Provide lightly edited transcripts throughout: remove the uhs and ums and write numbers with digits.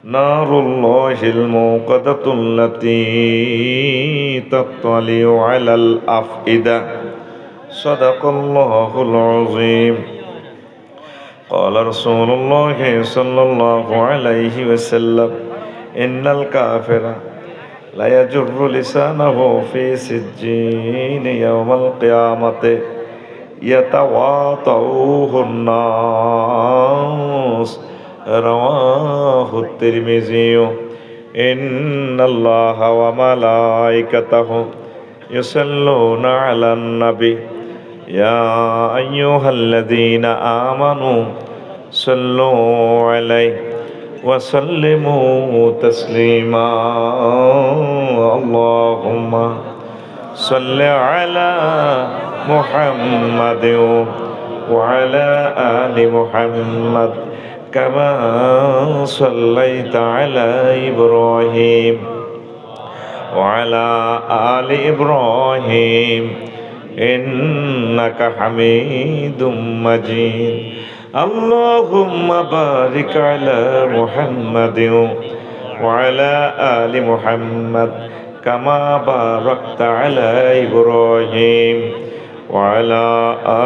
نار الله الموقدة التي تطلع على الأفئدة صدق الله العظيم. قال رسول الله صلى الله عليه وسلم إن الكافر لا يجر لسانه في سجين يوم القيامة يتواطؤه الناس رواه الترمذي. إن الله وملائكته يصلون على النبي يا أيها الذين آمنوا صلوا عليه وسلموا تسليما. اللهم صل على محمد وعلى آل محمد كما صليت على إبراهيم وعلى آل إبراهيم إنك حميد مجيد. اللهم بارك على محمد وعلى آل محمد كما باركت على إبراهيم وعلى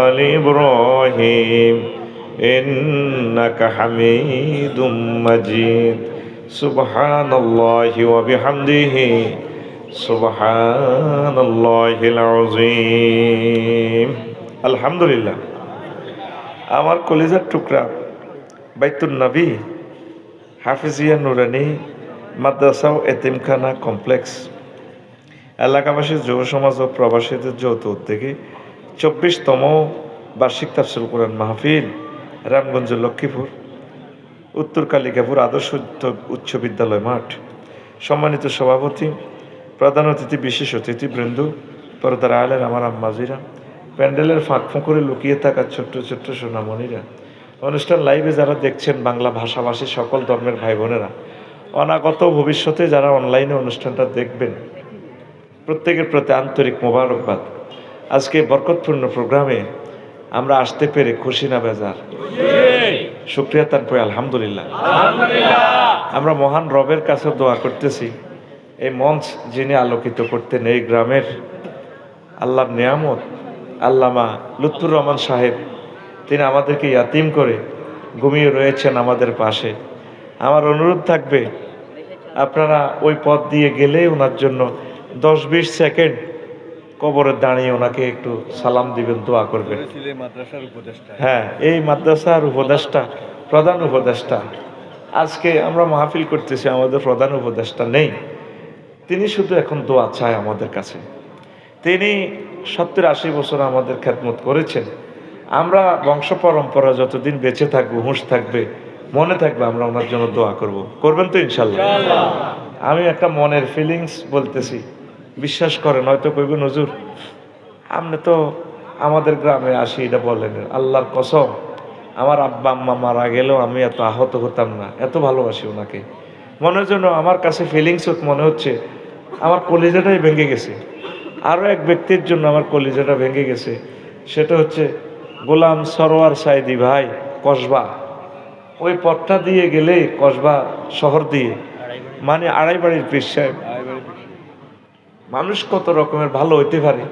آل إبراهيم إنك حميد مجيد. سبحان الله وبحمده سبحان الله العظيم. আলহামদুলিল্লাহ। আমার কলিজার টুকরা বাইতুন নবী হাফিজিয়া নুরানি মাদ্রাসা ও এতিমখানা কমপ্লেক্স এলাকাবাসীর যুব সমাজ ও প্রবাসীদের যৌথ উদ্যোগে 24তম বার্ষিক তাফসীরুল কুরআন মাহফিল রামগঞ্জ লক্ষ্মীপুর উত্তর কালিকাপুর আদর্শ উচ্চ বিদ্যালয় মাঠ। সম্মানিত সভাপতি, প্রধান অতিথি, বিশেষ অতিথিবৃন্দ, পর্দার আলের আমার আম্মাজিরা, প্যান্ডেলের ফাঁক ফোঁকরে লুকিয়ে থাকা ছোট্ট ছোট্ট সোনামণিরা, অনুষ্ঠান লাইভে যারা দেখছেন বাংলা ভাষাভাষী সকল ধর্মের ভাই বোনেরা, অনাগত ভবিষ্যতে যারা অনলাইনে অনুষ্ঠানটা দেখবেন, প্রত্যেকের প্রতি আন্তরিক মোবারকবাদ। আজকে বরকতপূর্ণ প্রোগ্রামে আমরা আসতে পেরে খুশি না বেজার? শুকরিয়া তান পড়ে আলহামদুলিল্লাহ। আমরা মহান রবের কাছে দোয়া করতেছি, এই মঞ্চ যিনি আলোকিত করতেন এই গ্রামের আল্লাহর নিয়ামত আল্লামা লুৎফুর রহমান সাহেব, তিনি আমাদেরকে ইয়াতিম করে ঘুমিয়ে রয়েছেন আমাদের পাশে। আমার অনুরোধ থাকবে আপনারা ওই পথ দিয়ে গেলে ওনার জন্য 10-20 সেকেন্ড কবরে দাঁড়িয়ে ওনাকে একটু সালাম দিবেন, দোয়া করবেন। হ্যাঁ, এই মাদ্রাসার উপদেষ্টা, প্রধান উপদেষ্টা। আজকে আমরা মাহফিল করতেছি, আমাদের প্রধান উপদেষ্টা নেই, তিনি শুধু এখন দোয়া চায় আমাদের কাছে। তিনি 70-80 বছর আমাদের খেদমত করেছেন। আমরা বংশ পরম্পরা যতদিন বেঁচে থাকবো, হুঁশ থাকবে, মনে থাকবে, আমরা ওনার জন্য দোয়া করব। করবেন তো ইনশাল্লাহ? আমি একটা মনের ফিলিংস বলতেছি, বিশ্বাস করেন। হয়তো কইবেন হুজুর আপনি তো আমাদের গ্রামে আসি, এটা বলেন। আল্লাহর কসম, আমার আব্বা আম্মা মারা গেলেও আমি এত আহত হতাম না, এত ভালোবাসি ওনাকে। মনের জন্য আমার কাছে ফিলিংস মনে হচ্ছে আমার কলিজাটাই ভেঙে গেছে। আরও এক ব্যক্তির জন্য আমার কলিজাটা ভেঙে গেছে, সেটা হচ্ছে গোলাম সরোয়ার সাইদি ভাই, কসবা। ওই পথটা দিয়ে গেলে কসবা শহর দিয়ে, মানে আড়াই বাড়ির পীর সাহেব। মানুষ কত রকমের ভালো হইতে পারে,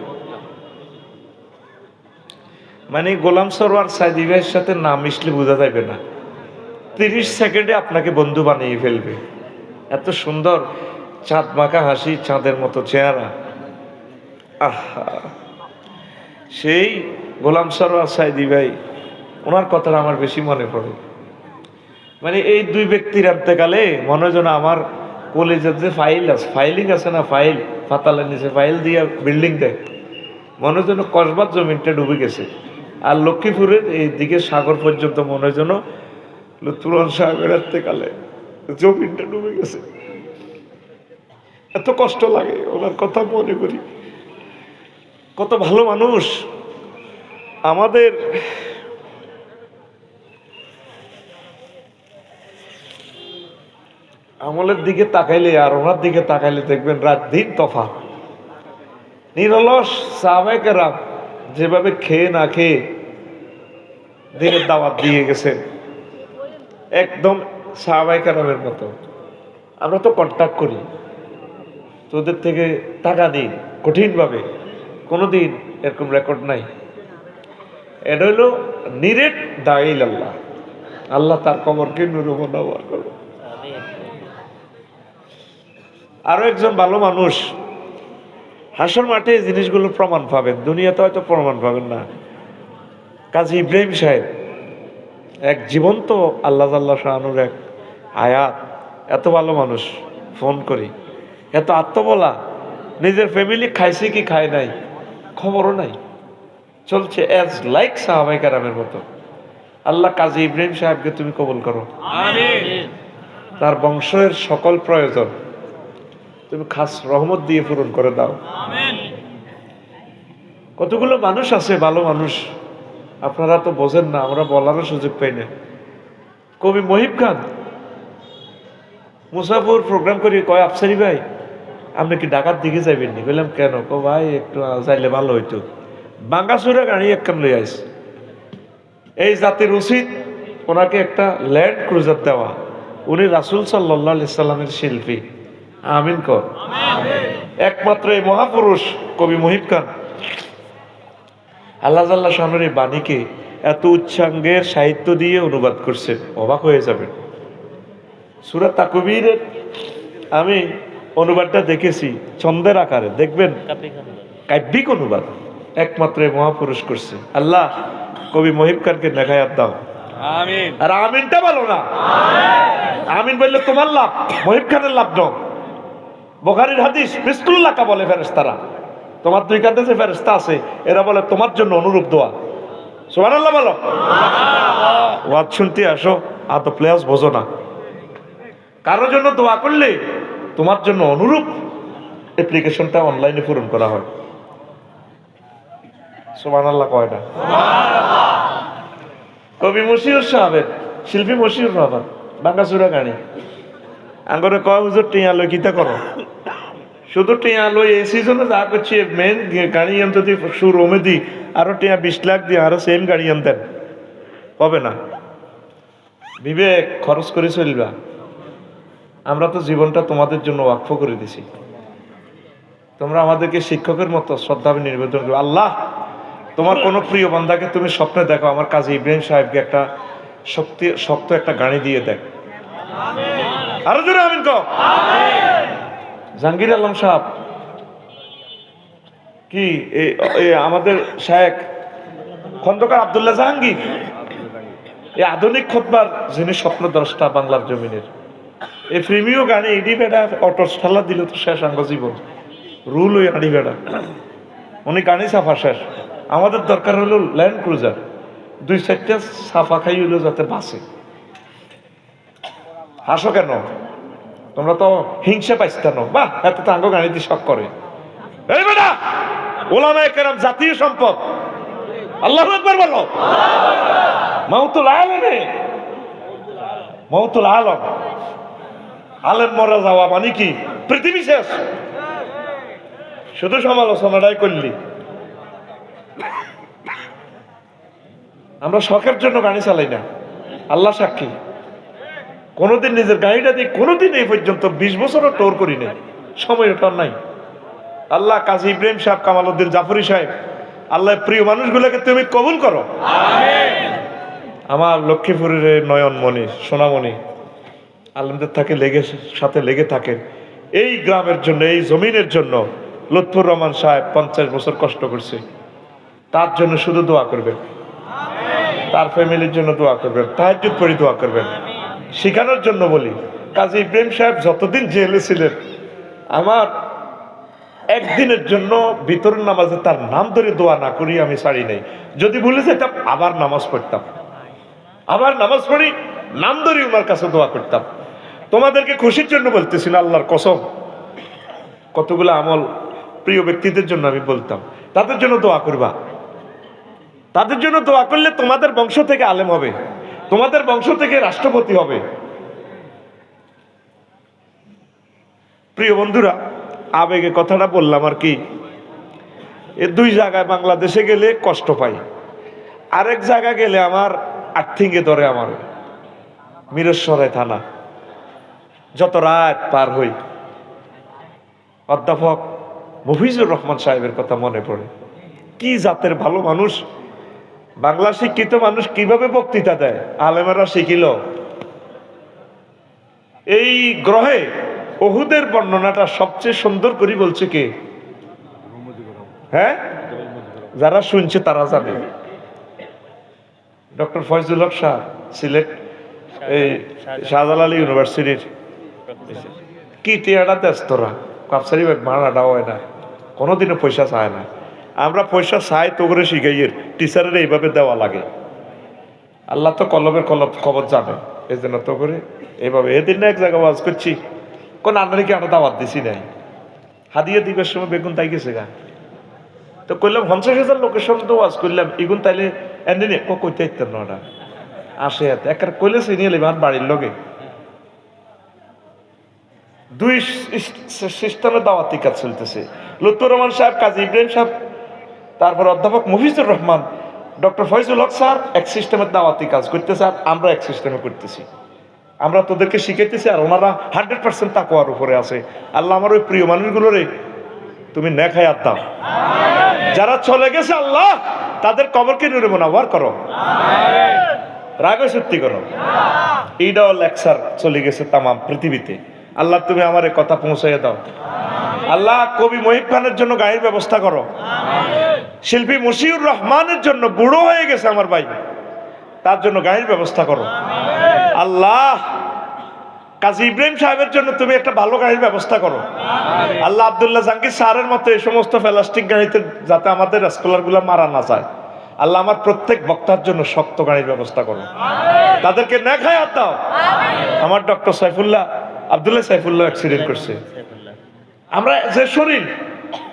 মানে গোলাম সরোয়ার সাইদি ভাইয়ের সাথে না মিশলে বোঝা যাবে না। 30 সেকেন্ডে আপনাকে বন্ধু বানিয়ে ফেলবে। এত সুন্দর চাঁদ মাখা হাসি, চাঁদের মতো চেহারা। আহা, সেই গোলাম সরোয়ার সাইদি ভাই, ওনার কথাটা আমার বেশি মনে পড়ে। মানে এই দুই ব্যক্তির এতেকালে মনে হয় যেন আমার কলেজের যে ফাইলিং আছে না, ফাইল পাতালের নিচে ফাইল দিয়ে বিল্ডিং দেয়, মনে হয় যেন কসবার জমিনটা ডুবে গেছে। আর লক্ষ্মীপুরের এই দিকে সাগর পর্যন্ত মনে হয় যেন লুৎফুর রহমান সাহেবের এতেকালে জমিনটা ডুবে গেছে। এত কষ্ট লাগে ওনার কথা মনে করি। কত ভালো মানুষ। আমাদের আমলের দিকে তাকাইলে আর ওনার দিকে তাকাইলে দেখবেন রাত দিন তফাৎ। নিরলস সাহাবায়ে কেরাম যেভাবে খেয়ে না খেয়ে দিনের দাওয়াত দিয়ে গেছেন, একদম সাহাবায়ে কেরামের মতো। আমরা তো কন্ট্যাক্ট করি, তোদের থেকে টাকা নিই কঠিনভাবে, কোনোদিন এরকম রেকর্ড নাই। এটা হইল নিরেট দাইল আল্লাহ, আল্লাহ তার কবরকে নুরুমনাওয়ার করো। আরো একজন ভালো মানুষ, হাসর মাঠে এই জিনিসগুলো প্রমাণ পাবেন, দুনিয়াতে হয়তো প্রমাণ পাবেন না। কাজী ইব্রাহিম সাহেব, এক জীবন্ত আল্লাহ আল্লাহ শাহানুর এক আয়াত, এত ভালো মানুষ, ফোন করি, এত আত্মবলা, নিজের ফ্যামিলি খাইছে কি খায় নাই খবরও নাই, চলছে এজ লাইক সাহাবায়ে কেরামের মতো। আল্লাহ কাজী ইব্রাহিম সাহেবকে তুমি কবুল করো, আমিন। তার বংশের সকল প্রয়োজন তুমি খাস রহমত দিয়ে পূরণ করে দাও, আমিন। কতগুলো মানুষ আছে ভালো মানুষ, আপনারা তো বোঝেন না, আমরা বলারও সুযোগ পাই না। কবি মহিব খান মুসাফর প্রোগ্রাম করি, কয় আফসারি ভাই আপনি কি ঢাকার দিকে যাবেন নি? বললাম কেন? কো ভাই একটু যাইলে ভালো হইতো, বাঙ্গাসুরা গাড়ি একখান লই আইস। এই জাতির উচিত ওনাকে একটা ল্যান্ড ক্রুজার দেওয়া। উনি রাসূল সাল্লাল্লাহু আলাইহি সাল্লামের শিল্পী, আমিন কর। একমাত্র এই মহাপুরুষ কবি মহিব খান আল্লাহ জাল্লাহ শানের এই বাণীকে এত উচ্চাঙ্গের সাহিত্য দিয়ে অনুবাদ করছেন, অবাক হয়ে যাবেন। সূরা তাকবীরের আমি অনুবাদটা দেখেছি ছন্দের আকারে, দেখবেন কাব্যিক অনুবাদ একমাত্র এই মহাপুরুষ করছে। আল্লাহ কবি মহিব খানকে নেখায়াত দাও, আমিন। আর আমিনটা বলো না, আমিন বললে তোমার লাভ, মহিব খানের লাভ নাও। বুখারীর হাদিস, বিসমিল্লাহ বলে ফেরেশতারা, তোমার দুই কাঁধে যে ফেরেশতা আছে এরা বলে তোমার জন্য অনুরূপ দোয়া। সুবহানাল্লাহ বলো। ওয়াজ শুনতে আসো, আত প্লেয়ার্স বোঝো না, কারোর জন্য দোয়া করলে তোমার জন্য অনুরূপ অ্যাপ্লিকেশনটা অনলাইনে পূরণ করা হয়। সুবহানাল্লাহ কয় না? কবি মশিউর সাহেবের, শিল্পী মশিউর রহমান, বাঙ্গাসুরা গাড়ি আঙ্গরে কয় হুজুর টিয়া লই কিতা করো? শুধু টিয়া লই এই সিজনে যা করছি মেন গাড়ি আনতে যদি শোরুমে দিই আরো টিয়া 20 লাখ দিয়ে আরো সেম গাড়ি আনতেন, হবে না। বিবেক খরচ করে চলবা। আমরা তো জীবনটা তোমাদের জন্য ওয়াকফ করে দিছি, তোমরা আমাদেরকে শিক্ষকের মতো শ্রদ্ধা নিবেদন করো। আল্লাহ তোমার কোন প্রিয় বান্দাকে তুমি স্বপ্নে দেখো, আমার কাজী ইব্রাহিম সাহেবকে একটা শক্ত একটা গাড়ি দিয়ে দেখ, আরো জোরে আমিন কও। জাহাঙ্গীর আলম সাহেব কি আমাদের শায়েখ খন্দকার আব্দুল্লাহ জাহাঙ্গীর, এই আধুনিক খুতবার যিনি স্বপ্নদ্রষ্টা বাংলার জমিনের, এই প্রেমীয় গানে এডি বেড়া অটো ঠাল্লা দিল তো শেষ আঙ্গ জীবন, রুল ওই আড়ি বেড়া, উনি গাড়ি সাফা শেষ। আমাদের দরকার হলো ল্যান্ড ক্রুজার, 2-4টা সাফা খাই হইলো যাতে বাঁচে। হাসো কেন? তোমরা তো হিংসা পাইস্তান, বাহ এত তো আঙ্গ গাড়িতে শখ করে। এই বেটা ওলামায়ে কেরাম জাতীয় সম্পদ, আল্লাহু আকবার বলো। মাউতুল আলমে, মাউতুল আলম, আলেম মরা যাওয়া মানে কি পৃথিবী শেষ। শুধু সমালোচনাটাই করলি। আমরা শখের জন্য গাড়ি চালাই না, আল্লাহ সাক্ষী। কোনোদিন নিজের গাড়িটা দিয়ে কোনোদিন এই পর্যন্ত 20 বছরও টোর করি নাই, সময় ওঠার নাই। আল্লাহ কাজী ইব্রাহিম সাহেব, কামাল উদ্দিন জাফরি সাহেব, আল্লাহ প্রিয় মানুষগুলোকে তুমি কবুল করো, আমিন। আমার লক্ষ্মীপুরের নয়নমণি, সোনামণি, আলমদের সাথে লেগে থাকেন এই গ্রামের জন্য, এই জমিনের জন্য। লুৎফুর রহমান সাহেব 50 বছর কষ্ট করছে, তার জন্য শুধু দোয়া করবেন, তার ফ্যামিলির জন্য দোয়া করবেন, তাহাজ্জুদ পড়ে দোয়া করবেন। শিখানোর জন্য বলি, কাজী ইব্রাহিম সাহেব যতদিন জেলে ছিলেন, আমার একদিনের জন্য ভিতরের নামাজে তার নাম ধরে দোয়া না করি আমি ছাড়ি নাই। যদি ভুলে যেতাম আবার নামাজ পড়তাম, আবার নামাজ পড়ি নাম ধরে ওনার কাছে দোয়া করতাম। তোমাদেরকে খুশির জন্য বলতেছি না, আল্লাহর কসম। কতগুলো আমল প্রিয় ব্যক্তিদের জন্য আমি বলতাম, তাদের জন্য দোয়া করবা। তাদের জন্য দোয়া করলে তোমাদের বংশ থেকে আলেম হবে, তোমাদের বংশ থেকে রাষ্ট্রপতি হবে। প্রিয় বন্ধুরা, আবেগে কথাটা বললাম আর কি। এ 2 জায়গায় বাংলাদেশে গেলে কষ্ট পাই, আরেক জায়গা গেলে আমার আর্থিংয়ে ধরে, আমার মিরসরাই থানা। যত রাত পার হই অধ্যাপক মফিজুর রহমান সাহেবের কথা মনে পড়ে। কি জাতের ভালো মানুষ! বাংলা শিক্ষিত মানুষ কিভাবে বক্তৃতা দেয়, আলেমেরা শিখিল। এই গ্রহে ওহুদের বর্ণনাটা সবচেয়ে সুন্দর করে বলছে কে? হ্যাঁ, যারা শুনছে তারা জানে। ডক্টর ফয়জুল হক শাহ, সিলেট এই শাহজালাল ইউনিভার্সিটির। কি টিয়াটা তেস্তরা কাপসারি ভাড়াটা হয় না, কোনোদিনও পয়সা চায় না। আমরা পয়সা চাই তো করে শিখাইয়ের, টিচারের এইভাবে দেওয়া লাগে। আল্লাহ তো কলমের খবর জানে, এই জন্য তো করে এইভাবে। এদিন না এক জায়গায় ওয়াজ করছি, কোন আন্নারিকে আমরা দাওয়াত দিছি নাই, হাদিয়া দিবের সময় বেগুন তাই গেছে গা। তো করলাম 50,000 লোকের সঙ্গে তো ওয়াজ করলাম, এগুন তাইলে এনে কইতে ইত্যার নটা আসে এত এক কইলে চিনিয়ে লেবান বাড়ির লগে। দুই সিস্টেমে দাওয়াতি কাজ চলতেছে। লুৎফর রহমান সাহেব, কাজী ইব্রাহিম সাহেব, তারপর অধ্যাপক মফিজুর রহমান, ডক্টর ফয়জুল হক স্যার এক সিস্টেমের দাওয়াতি কাজ করতেছে, আর আমরা এক সিস্টেমে করতেছি। আমরা তোদেরকে শিখাইতেছি, আর ওনারা 100% তাকওয়ার উপরে আছে। আল্লাহ আমার ওই প্রিয় মানুষগুলোরে তুমি নেখায়াত দাও। যারা চলে গেছে আল্লাহ তাদের কবরকে নূরে মুনাওয়ার করো, রাগে সত্যি করো। এইটাও লেকচার চলে গেছে তামাম পৃথিবীতে। আল্লাহ তুমি আমার এই কথা পৌঁছাইয়া দাও। আল্লাহ কবি মহিব খানের জন্য গায়ের ব্যবস্থা করো। শিল্পী মশিউর রহমানের জন্য, বুড়ো হয়ে গেছে আমার ভাই, তার জন্য গায়ের ব্যবস্থা করো। আল্লাহ কাজী ইব্রাহিম সাহেবের জন্য তুমি একটা ভালো গাড়ির ব্যবস্থা করো। আল্লাহ আব্দুল্লাহ জাহাঙ্গীর স্যারের মতো এই সমস্ত প্লাস্টিক গাড়িতে যাতে আমাদের স্কলার গুলা মারা না যায়। আল্লাহ আমার প্রত্যেক বক্তার জন্য শক্ত গাড়ির ব্যবস্থা করো, তাদেরকে নেখায়াত দাও। আমার ডক্টর সাইফুল্লাহ, আব্দুল্লাহ সাইফুল্লাহ অ্যাক্সিডেন্ট করছে। আমরা যে শরীর,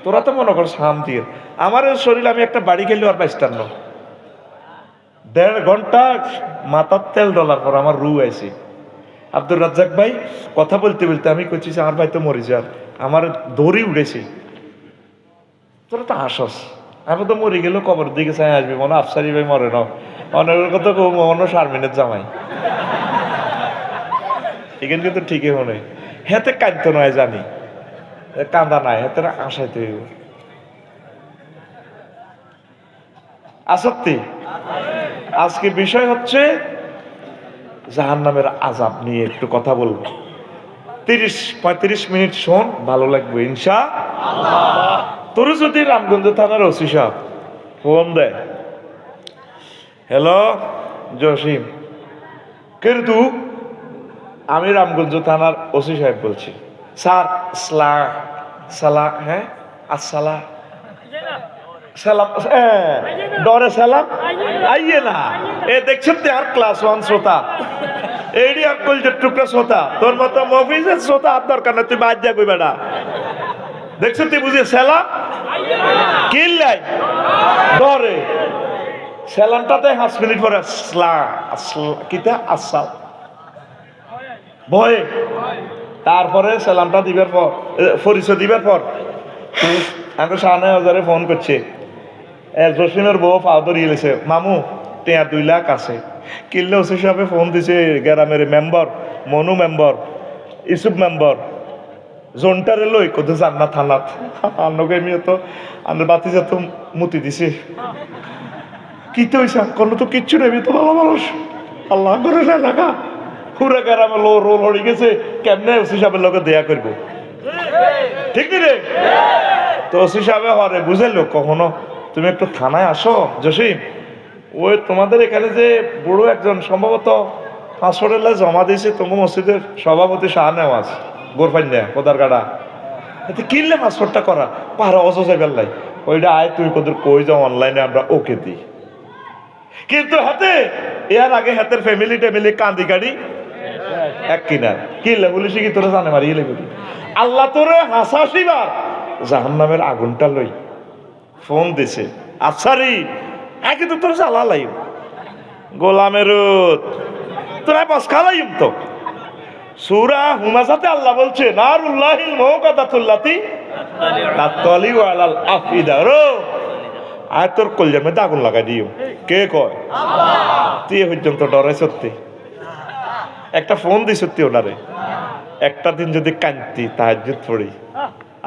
তোরা তো মনে কর শান্তির, আমার শরীর আমি একটা বাড়ি গেলে আর 1.5 ঘন্টা মাথার তেল ডলার পর আমার রু আইছে। আব্দুর রাজ্জাক ভাই কথা বলতে বলতে আমি কইছি আমার ভাই তো মরে যার, আমার দড়ি উঠেছে। তোরা তো হাসস, আমি তো মরে গেলেও কবর দিকে চাই আসবি, মনে আফসারি ভাই মরে না, অনেক কথা মনে শারমিনের জামাই। এখানে কিন্তু ঠিকই মনে হেতে কাঁদত নয়, জানি কান্দা নাই, হেতে আশাইতে হইব। আসত্তি আজকে বিষয় হচ্ছে জাহান্নামের আযাব নিয়ে একটু কথা বলবো। 30-35 মিনিট শোন, ভালো লাগবে ইনশাআল্লাহ। তোর যদি রামগঞ্জ থানার ওসি সাহেব ফোন দেয়, হ্যালো জসিম, কিন্তু আমি রামগঞ্জ থানার ওসি সাহেব বলছি। স্যার সালা হ্যাঁ আসসালা সালাম, ডরে সালাম আইয়ে না। এ দেখছেন তো আর ক্লাস 1 শ্রোতা, এইডি আর কলজের টুকরা শ্রোতা, তোর মতো মফিজের শ্রোতা আর দরকার না, তুই বাদ যা কই বেটা। দেখছেন তুই বুঝিয়ে সালাম কিল্লাই ডরে, সালামটাতে 5 মিনিট পরে কিতা আসসাল ভয়ে, তারপরে সালামটা দিবার পর, পরিচয় দিবার পর আমি শাহনে হাজারে ফোন করছে, জসিমের বউ পাও ধরিয়ে লেছে, মামু টেয়া 2 লাখ আছে। কিনলে ওসি সাহেবে ফোন দিছে, গ্রামের member Monu member, Isuf member, জোনটারে লই কোথাও জান্না থানাত আনকে আমি তো আনের বাতি যত মুতি দিছে। কিতে হয়েছে কোনো তো কিচ্ছু নেই, তো ভালো মানুষ, আল্লাহ করে না লাগা পুরা গ্রামে রোল হয়ে গেছে, কেমনে ওসি সাহেবের লোকে দেয়া করবো, ঠিক নি রে? তো ওসি সাহেবে হরে বুঝাইলো, কখনো তুমি একটু থানায় আসো জসিম, ওই তোমাদের এখানে যে বুড়ো একজন সম্ভবত হাসপাতালে জমা দিয়েছে, তোমার মসজিদের সভাপতি শাহ নেওয়াজ গোরফান্যা কোদার গাড়া, এতে কিনলে পাসপোর্টটা করা পাহাড়া অসহায় বেল্লাই, ওইটা আয় তুই কোদের কই যাও অনলাইনে আমরা ওকে দিই। কিন্তু হাতে এর আগে হাতের ফ্যামিলি টেমিলি কান্দি গাড়ি এক কিনার কিনলে পুলিশে কি তোরা জানে মারিয়ে লেগে আল্লাহ তোরে হাসাশিবার জাহান্নামের আগুনটা লই ফোন দিছে। আচ্ছারি আগে তো তোর জ্বালা লাইম গোলামের তোরা বস খালাইম তো সূরা হুমাজাতে আল্লাহ বলছে নারুল্লাহিল মুকাদাতুল্লাতি তাতলি ওয়ালাল আফিদা রো আর তোর কলজার মধ্যে আগুন লাগাই দিও। কে কয়? আল্লাহ। তুই পর্যন্ত ডরে সত্যি একটা ফোন দিস সত্যি ওনারে একটা দিন যদি কান্তি তাহাজ্জুদ পড়ি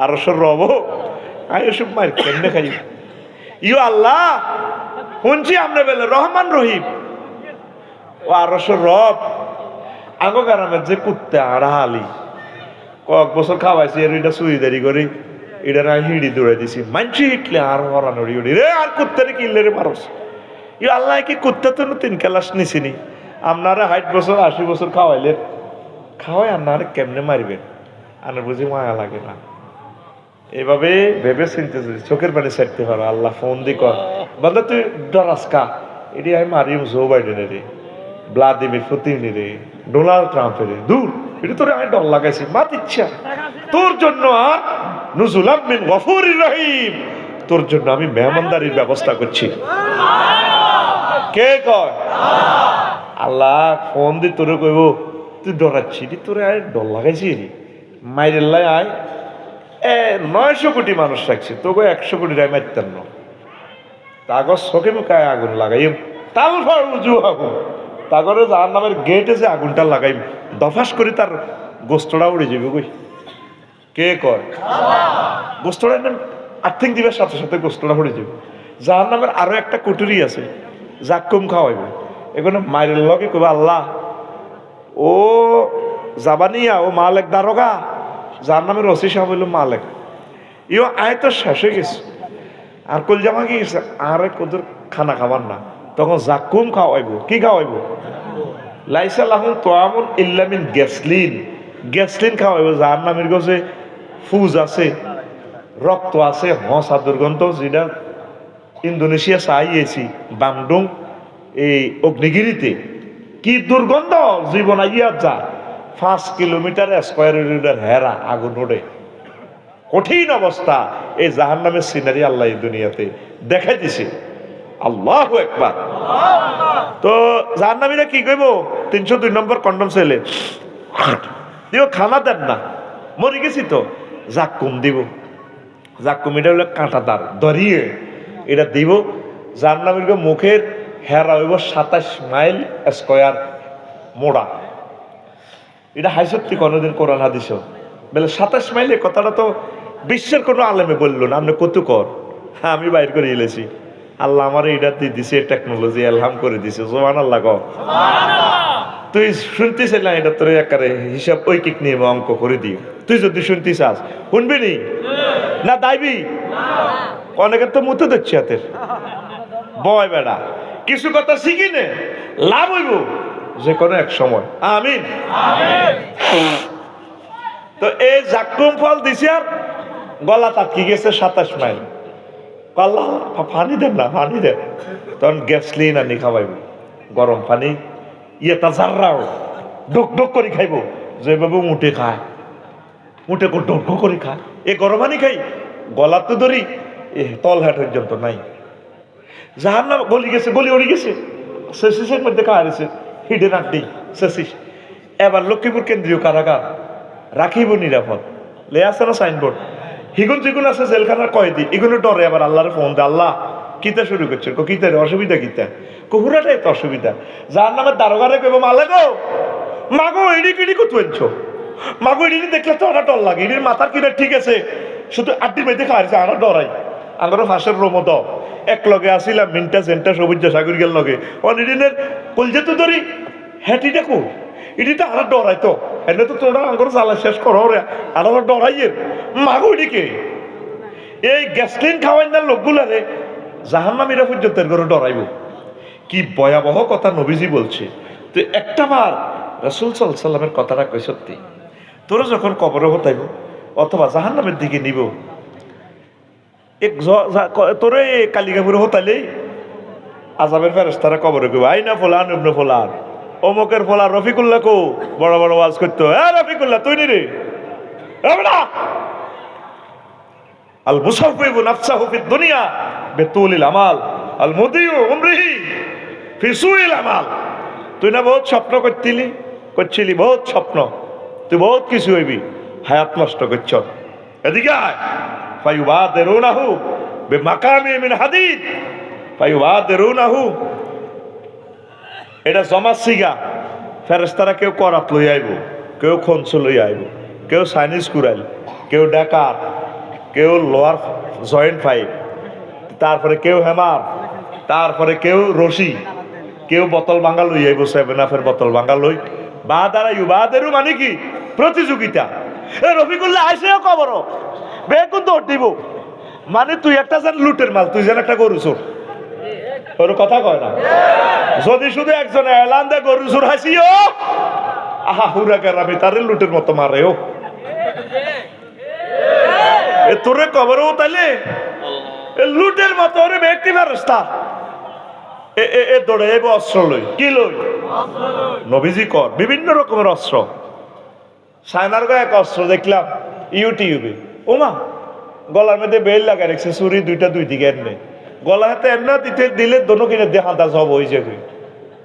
আর সব রব আমি ওসব মার কেমনে খাই ইউ আল্লাহ শুনছি আমরা বেলে রহমান রহিম ও আরো সব রব আগো গ্রামের যে কুত্তে আড়াহালি কয়েক বছর খাওয়াইছি আর এটা সুইদারি করি এটা না হিড়ি দৌড়াই দিছি মানছি হিটলে আর হরানোরি উড়ি রে আর কুত্তারে কিনলে রে মানুষ ই আল্লাহ কি কুত্তা তো 3 ক্লাস নিছিনি আপনারা 60 বছর 80 বছর খাওয়াইলেন খাওয়াই আপনারা কেমনে মারিবেন আর বুঝি মায়া লাগে না এভাবে ভেবে চিনতে চোখের পানি ছাড়তে পারো আল্লাহ ফোন দি কর বন্ধু তুই ডরাস কা এটি আমি মারিম জো বাইডেনের রে ভ্লাদিমির পুতিন রে ডোনাল্ড ট্রাম্পের রে দূর এটা তোর আমি ডর লাগাইছি মাত ইচ্ছা তোর জন্য আর নুজুলাম মিন গফুরির রহিম তোর জন্য আমি মেহমানদারির ব্যবস্থা করছি কে কয় আল্লাহ ফোন দি তোরে কইব তুই ডরাচ্ছি তোরে আয় ডর লাগাইছি রে মাইরেল্লাই আয় 900 কোটি মানুষ রাখছি তোকে 100 কোটি রায় মারতেন না তাগর চোখে মুখে আগুন লাগাই তাল ফর উজু আগুন তাগরে যার নামের গেটে যে আগুনটা লাগাই দফাস করে তার গোস্তটা উড়ে যাবে কই কে কয় গোস্তটা আর্থিক দিবের সাথে সাথে গোস্তটা উড়ে যাবে যার নামের আরো একটা কুটুরি আছে জাক্কুম খাওয়াইবে এখানে মায়ের লগে কইবা আল্লাহ ও জাবানিয়া ও মালেক দারোগা যার নামে রসি সাহেব হইল মালেক ইও আয় তো শেষ হয়ে গেছে আর কলজামা কি গেছে আরে কোদের খানা খাবার না তখন জাকুম খাওয়াইব কি খাওয়াইব লাইসা লাহুম তোয়ামুন ইল্লামিন গ্যাসলিন খাওয়াইব যার নামের গছে ফুজ আছে রক্ত আছে হসা দুর্গন্ধ যেটা ইন্দোনেশিয়া চাইয়েছি বামডুং এই অগ্নিগিরিতে কি দুর্গন্ধ জীবন আইয়া যা 5 কিলোমিটার স্কোয়ার হেরা আগুন ওঠে কঠিন অবস্থা এই জাহান্নামের সিনারি আল্লাহ এই দুনিয়াতে দেখাই দিছে আল্লাহু আকবার তো জাহান্নামীরা কি কইব 302 নম্বর কন্ডম ছেলে দিও খানা দেন না মরে গেছি তো জাক্কুম দিব জাক্কুম এটা হলো কাঁটাদার দরিয়ে এটা দিব জাহান্নামীর মুখের হেরা হইব 27 মাইল স্কোয়ার মোড়া এটা হাইসত্যি কোনোদিন কোরআন হাদিস বলে 27 মাইলে কথাটা তো বিশ্বের কোনো আলেমে বললো না আপনি কত কর হ্যাঁ আমি বাইর করে এলেছি আল্লাহ আমার এটা দিয়ে দিছে টেকনোলজি এলহাম করে দিছে সুবহানাল্লাহ কও তুই শুনতেছিস না এটা তোর একারে হিসাব ঐকিক নিয়ে অঙ্ক করে দিও তুই যদি শুনতে চাস শুনবি নি না দাইবি অনেকের তো মুতে দিচ্ছে হাতের বয় বেড়া কিছু কথা শিখি নে লাভ হইব যে কোনো এক সময় আমিন তো এই জাক্কুম ফল দিছে আর গলা তাকি গেছে 27 মাইল আল্লাহ পানি দেন না পানি দেন তখন গ্যাসলিন আনি খাওয়াইব গরম পানি ইয়েটা জাররাও ডুক ডুক করে খাইব যেভাবে মুটে খায় মুটে ডুক ডুক করে খায় এ গরম পানি খাই গলা তো ধরি এ তল হাট পর্যন্ত নাই যাহার নাম গলি গেছে গলি উড়ি গেছে শেষের মধ্যে খাওয়া গেছে হিডেন আড্ডি শেষিস এবার লক্ষ্মীপুর কেন্দ্রীয় কারাগার রাখিব নিরাপদ লে আছে না সাইনবোর্ড হিগুন জিগুন আছে জেলখানার কয়েদি এগুলো ডরে আবার আল্লাহর ফোন দে আল্লাহ কিতা শুরু করছে কিতা অসুবিধা কিতা কুহুরাটাই তো অসুবিধা যার নামে দারোগারে কইব মালে গো মাগো এডি কিডি কত আনছো মাগো এডি দেখলে তো আনা ডর লাগে এডির মাথার কিনা ঠিক আছে শুধু আড্ডির মধ্যে খাওয়াছে আনা ডরাই আঙ্গরও ফাঁসের রোমত এক লগে আসিলাম মিনটা সেন্টা সবুজ সাগর গেল লগে অনিদিনের কলজে তো ধরি হ্যাটি দেখো এটি তো আনা ডরাই তো এনে তো তোরা আঙ্গর জ্বালা শেষ করো রে আনা ডরাইয়ের মাগো এদিকে এই গ্যাসলিন খাওয়াই না লোকগুলারে জাহান্নামীরা পর্যন্ত করে ডরাইব কি ভয়াবহ কথা নবীজি বলছে তো একটা বার রাসূল সাল্লাল্লাহু আলাইহি সাল্লামের কথাটা কই সত্যি তোরা যখন কবরে হতাইব অথবা জাহান্নামের দিকে নিব এক তোরে কালিকাপুরে হতাইলেই আযাবের ফেরেশতারা কবরে কইব আইনা ফুলান ইবনে ফুলান অমুকের ফলা রফিকুল্লাহ কো বড় বড় ওয়াজ করতো রফিকুল্লাহ তুই নি রে আল মুসাফিবু নাফসাহু ফিদ দুনিয়া বিতুলিল আমাল আল মুদিউ উমরিহি ফি সুইল আমাল তুই না বহুত স্বপ্ন করছিলি বহুত স্বপ্ন তুই বহুত কিছু হইবি হায়াত নষ্ট করছ এদিকে আয় ফায়ুবাদিরুনাহু বিমাকামি মিন হাদিদ ফায়ুবাদিরুনাহু এটা জমা সিগা ফেরেশতারা কেউ করাত লই আইব কেউ খনসু লই আইব, কেউ চাইনিজ কুড়াইল, কেউ ডেকার, কেউ লোয়ার জয়েন্ট পাইপ, তারপরে কেউ হেমার, তারপরে কেউ রশি, কেউ বোতল ভাঙা লই আইব, 7 আপের বোতল ভাঙা লই বা দাঁড়াইব। বাদেরও মানে কি প্রতিযোগিতা। এ রফিকুল্লাহ আইসেও কবর বেগুন দৌড় দিব, মানে তুই একটা যেন লুটের মাল, তুই যেন একটা গরু চোর। ওর কথা কয় না। যদি শুধু একজন এলান দে গরু চোর হাসিও, আহা হুরা কেরামি তারে লুটের মতো মারেও, এ তোরে কবরও তাইলে লুটের মতো ওরে ব্যক্তি ফেরেশতা এ দৌড়ে এব অস্ত্র লই। কি লই? নবীজি কর বিভিন্ন রকমের অস্ত্র। সায়নার গায়ে এক অস্ত্র দেখলাম ইউটিউবে, ওমা গলার মধ্যে বেল লাগা রেখেছে, ছুরি দুইটা দুই দিকে এনে গলা হাতে এমনা দিতে দিলে দোনো কিনে দেহাদা জব হয়ে যাবে।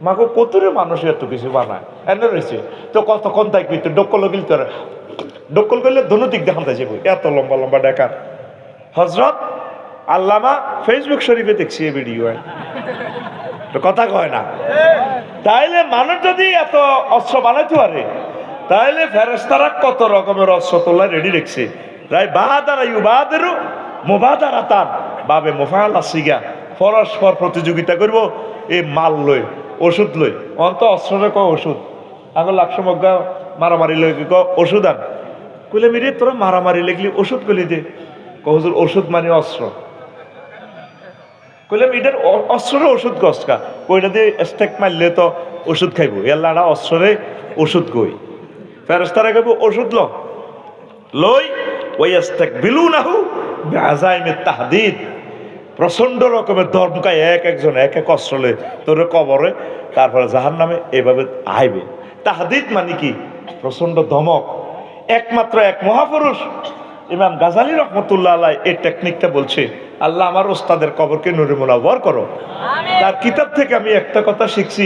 মাকে কতরে মানুষ এত কিছু বানায় এনে রয়েছে তো কতক্ষণ থাকবি তো ডক্কল গিল তোর ডক্কল করলে দোনো দিক দেখাতে যাবো, এত লম্বা লম্বা ডেকার। হজরত আল্লামা ফেসবুক শরীফে দেখছি এই ভিডিও, কথা কয় না। তাইলে মানুষ যদি এত অস্ত্র বানাইতে পারে, তাইলে ফেরেশতারা কত রকমের অস্ত্র তোলা রেডি রেখেছে। রাই বাহাদারা ইউবাদেরও মুবাদারাতান বাবে মুফাআলা সিগা, পরস্পর প্রতিযোগিতা করব এই মাল লই ওষুধ লই। অন্ত অস্ত্রে ক ওষুধ আগে লাকশো মগ্গা মারামারি লই ক ওষুধ আন কইলে মিরে তোরা মারামারি লেগলি ওষুধ কইলি দে হুজুর ওষুধ মানে অস্ত্র। কইলাম এটার অস্ত্রের ওষুধ কসকা কইটা দিয়ে স্টেক মারলে তো ওষুধ খাইব, এল্লাটা অস্ত্রে ওষুধ কই। ফেরেশতারা কইব ওষুধ লই ওই স্টেক বিলু নাহু বেআজাইমে তাহদিদ, প্রচন্ড রকমের ধর্মকায় এক একজন এক এক অস্ত্র লই তোর কবরে, তারপরে জাহান্নামে এভাবে আইবে। তাহদিদ মানে কি? প্রচন্ড ধমক। একমাত্র এক মহাপুরুষ ইমাম গাজালি রহমতুল্লাহ আলাই এই টেকনিকটা বলছে। আল্লাহ আমার ওস্তাদের কবরকে নূরে মুনাওয়ার করো। তার কিতাব থেকে আমি একটা কথা শিখছি,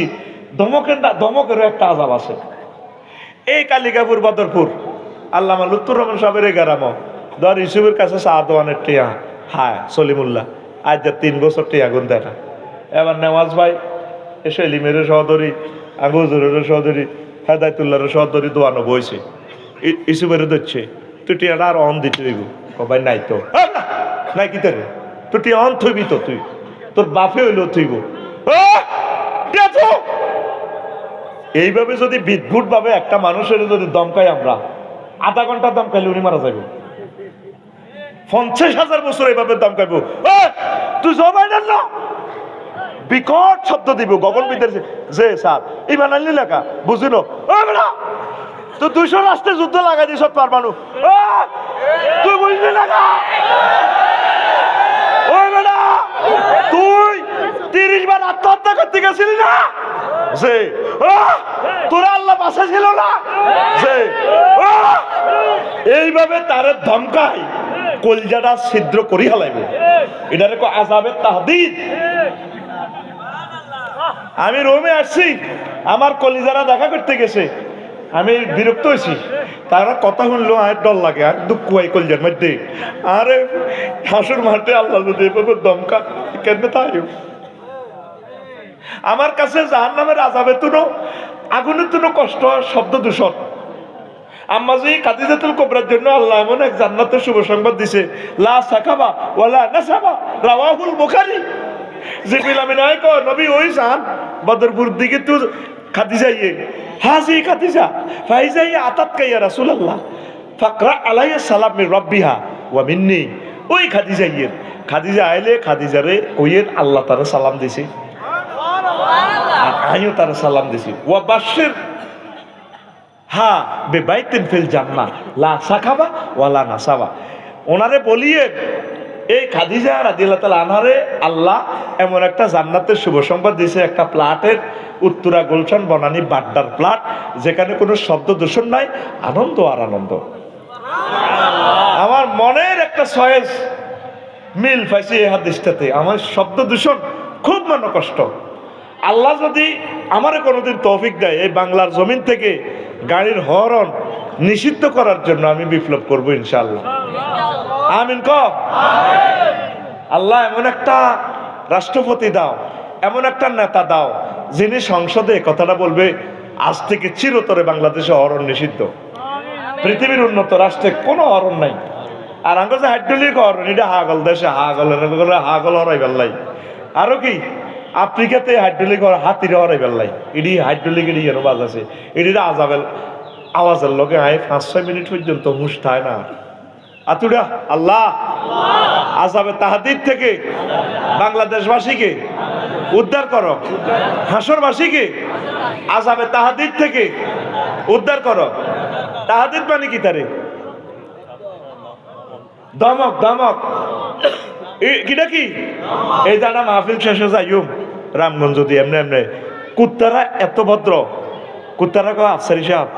ধমকেরও একটা আযাব আছে। এই কালিকাপুর বদরপুর আল্লামা লুৎফুর রহমান সাহেবের গ্রাম ধর ইসুফের কাছে সাহাদওয়ানের টিয়া হায় সলিমুল্লাহ আজ যা 3 বছর টিয়া গুন দেখা। এবার নেওয়াজ ভাই এসে এলিমের সহদরি, আগুজুরের সহদরি, হেদায়তুল্লাহর সহদরি দোয়ানো বইছে, ইসুফের ধরছে তুই টিয়াটা আর অন দিতে হইব। ভাই নাই তো নাই কি তারে তুই টিয়া অন থইবি তো, তুই তোর বাপে হইলেও থইব। এইভাবে যদি বিদ্ভুট ভাবে একটা মানুষের যদি দমকাই, আমরা আধা ঘন্টা দমকাইলে উনি মারা যাবে। 50,000 বছর এইভাবে দমকাইব, তুই জবাই দেন না বিকট শব্দ দিব গগন বিদ্যের যে স্যার এই বানালি লেখা বুঝিনো তো 200 রাষ্ট্রে যুদ্ধ লাগাই দিস পারবানু, তুই বুঝলি লাগা ওই বেটা তুই 30 বার আত্মহত্যা করতে গেছিলি না, যে তোরা আল্লাহ পাশে ছিল না, যে এইভাবে তারে ধমকাই কলজাটা ছিদ্র করি হালাইব। এটারে কো আযাবের তাহদিদ। আমি রোমে আসছি, আমার কলিজারা দেখা করতে গেছে, আমি বিরক্ত হয়েছি। তারা কথা শুনলো আর ডর লাগে, আর দুঃখ হয় কলজার মধ্যে। আরে হাসুর মাঠে আল্লাহ যদি এভাবে দমকা কেন তাই আমার কাছে জাহান্নামের আযাবের তুনো আগুনের তুনো কষ্ট শব্দ দূষণ। আম্মাজি খাদিজাতুল কুবরার জন্য আল্লাহ এমন এক জান্নাতের শুভ সংবাদ দিছে, লা সাকাবা ওয়ালা নাসাবা, রাওয়াহুল বুখারী। জিবরিল আমিন আয় কো নবী ওই জান বদরপুর দিকে তুই খাদিজা ইয়ে হাজি খাদিজা ফাইজা ইয়া আতাত কা ইয়া রাসূলুল্লাহ ফাকরা আলাইহি সালাম মির রাব্বিহা ওয়া মিন্নি। ওই খাদিজা ইয়ে খাদিজা আইলে খাদিজারে কইয়ের আল্লাহ তাআলা সালাম দিছে, আর আমিও তার সালাম দিছি। ওয়া বাশির হা বেবাইতিন ফিল জান্নাহ লা সাকাবা ওয়ালা নাসাবা। ওনারে বলিয়ে এই খাদিজা রাদিয়াল্লাহু তাআলা আনহারে আল্লাহ এমন একটা জান্নাতের শুভ সংবাদ দিয়েছে, একটা প্লাটের উত্তরা গুলশান বনানী বাড্ডার প্লাট, যেখানে কোনো শব্দ দূষণ নাই, আনন্দ আর আনন্দ। আমার মনের একটা সয়েজ মিল পাইছি এই হাদিসটাতে। আমার শব্দ দূষণ খুব মনে কষ্ট। আল্লাহ যদি আমারে কোনোদিন তৌফিক দেয় এই বাংলার জমিন থেকে গাড়ির হরন নিষিদ্ধ করার জন্য আমি বিপ্লব করবো ইনশাআল্লাহ। আমিন ক আল্লাহ এমন একটা রাষ্ট্রপতি দাও, এমন একটা নেতা দাও যিনি সংসদে কথাটা বলবে, আজ থেকে চিরতরে বাংলাদেশে হরণ নিষিদ্ধ। পৃথিবীর উন্নত রাষ্ট্রে কোনো হরণ নাই। আর আঙ্গ যে হাইড্রোলিক হরণ, এটা হাগল দেশে হাগল হরাই বেল্লাই। আরো কি আফ্রিকাতে হাইড্রোলিক হাতির হরাই বেল্লাই। এটি হাইড্রোলিক এটি এর বাজ আছে, এটির আজাবেল আওয়াজের লগে আয় 5-6 মিনিট পর্যন্ত হুঁশ থায় না। আতুরা আল্লাহ আযাবে তাহদিদ থেকে বাংলাদেশবাসীকে উদ্ধার করো, হাসরবাসীকে আযাবে তাহদিদ থেকে উদ্ধার করো। তাহদিদ মানে কি? তারে দমক দমক কিটা কি? এই জানা মাহফিল শেষে যাইম রামগঞ্জ দিয়ে এমনি এমনি কুত্তারা এত ভদ্র, কুত্তারা কয় আফসারি সাহেব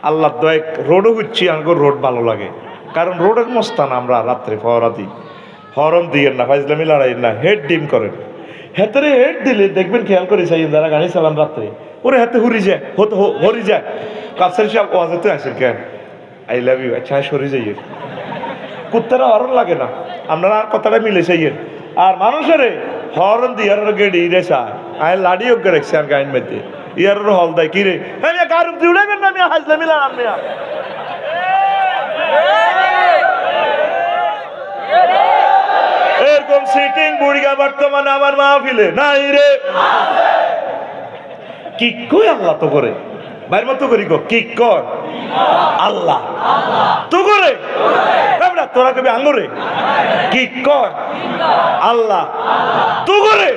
আল্লাহ দয় রোডও হচ্ছি, আমাকে রোড ভালো লাগে, কারণ রোডের মস্তান আমরা রাত্রে ফহরা দিই। হরন দিয়েন না, ফাইজলামি লড়াই না, হেড ডিম করেন। হেতারে হেড দিলে দেখবেন, খেয়াল করে চাই যারা গাড়ি চালান রাত্রে, ওরে হাতে হুরি যায়, হরি যায়। আফসারি সাহেব ওয়াজতে আসেন কেন? আই লাভ ইউ, আচ্ছা সরি যাইয়ে। কুত্তারা হরন লাগে না, আপনারা আর কথাটা মিলে চাইয়েন। আর মানুষের হরন দিয়ে গেড়ি রে চায়, আয় লাড়ি ওকে রেখছে আর গাইন মেতে ইয়ার হল দেয় কি রে, হ্যাঁ গাড়ি দিয়ে উড়াবেন না, আমি হাজলামি লড়ান মিয়া। এরকম সিটিং বুড়িয়া বর্তমানে আমার মাহফিলে নাই রে। কি কই আল্লাহ তো করে বাইর মতো করি গো, কি কর আল্লাহ তো করে, তোরা কবি আঙ্গুরে কি কর আল্লাহ তো করে।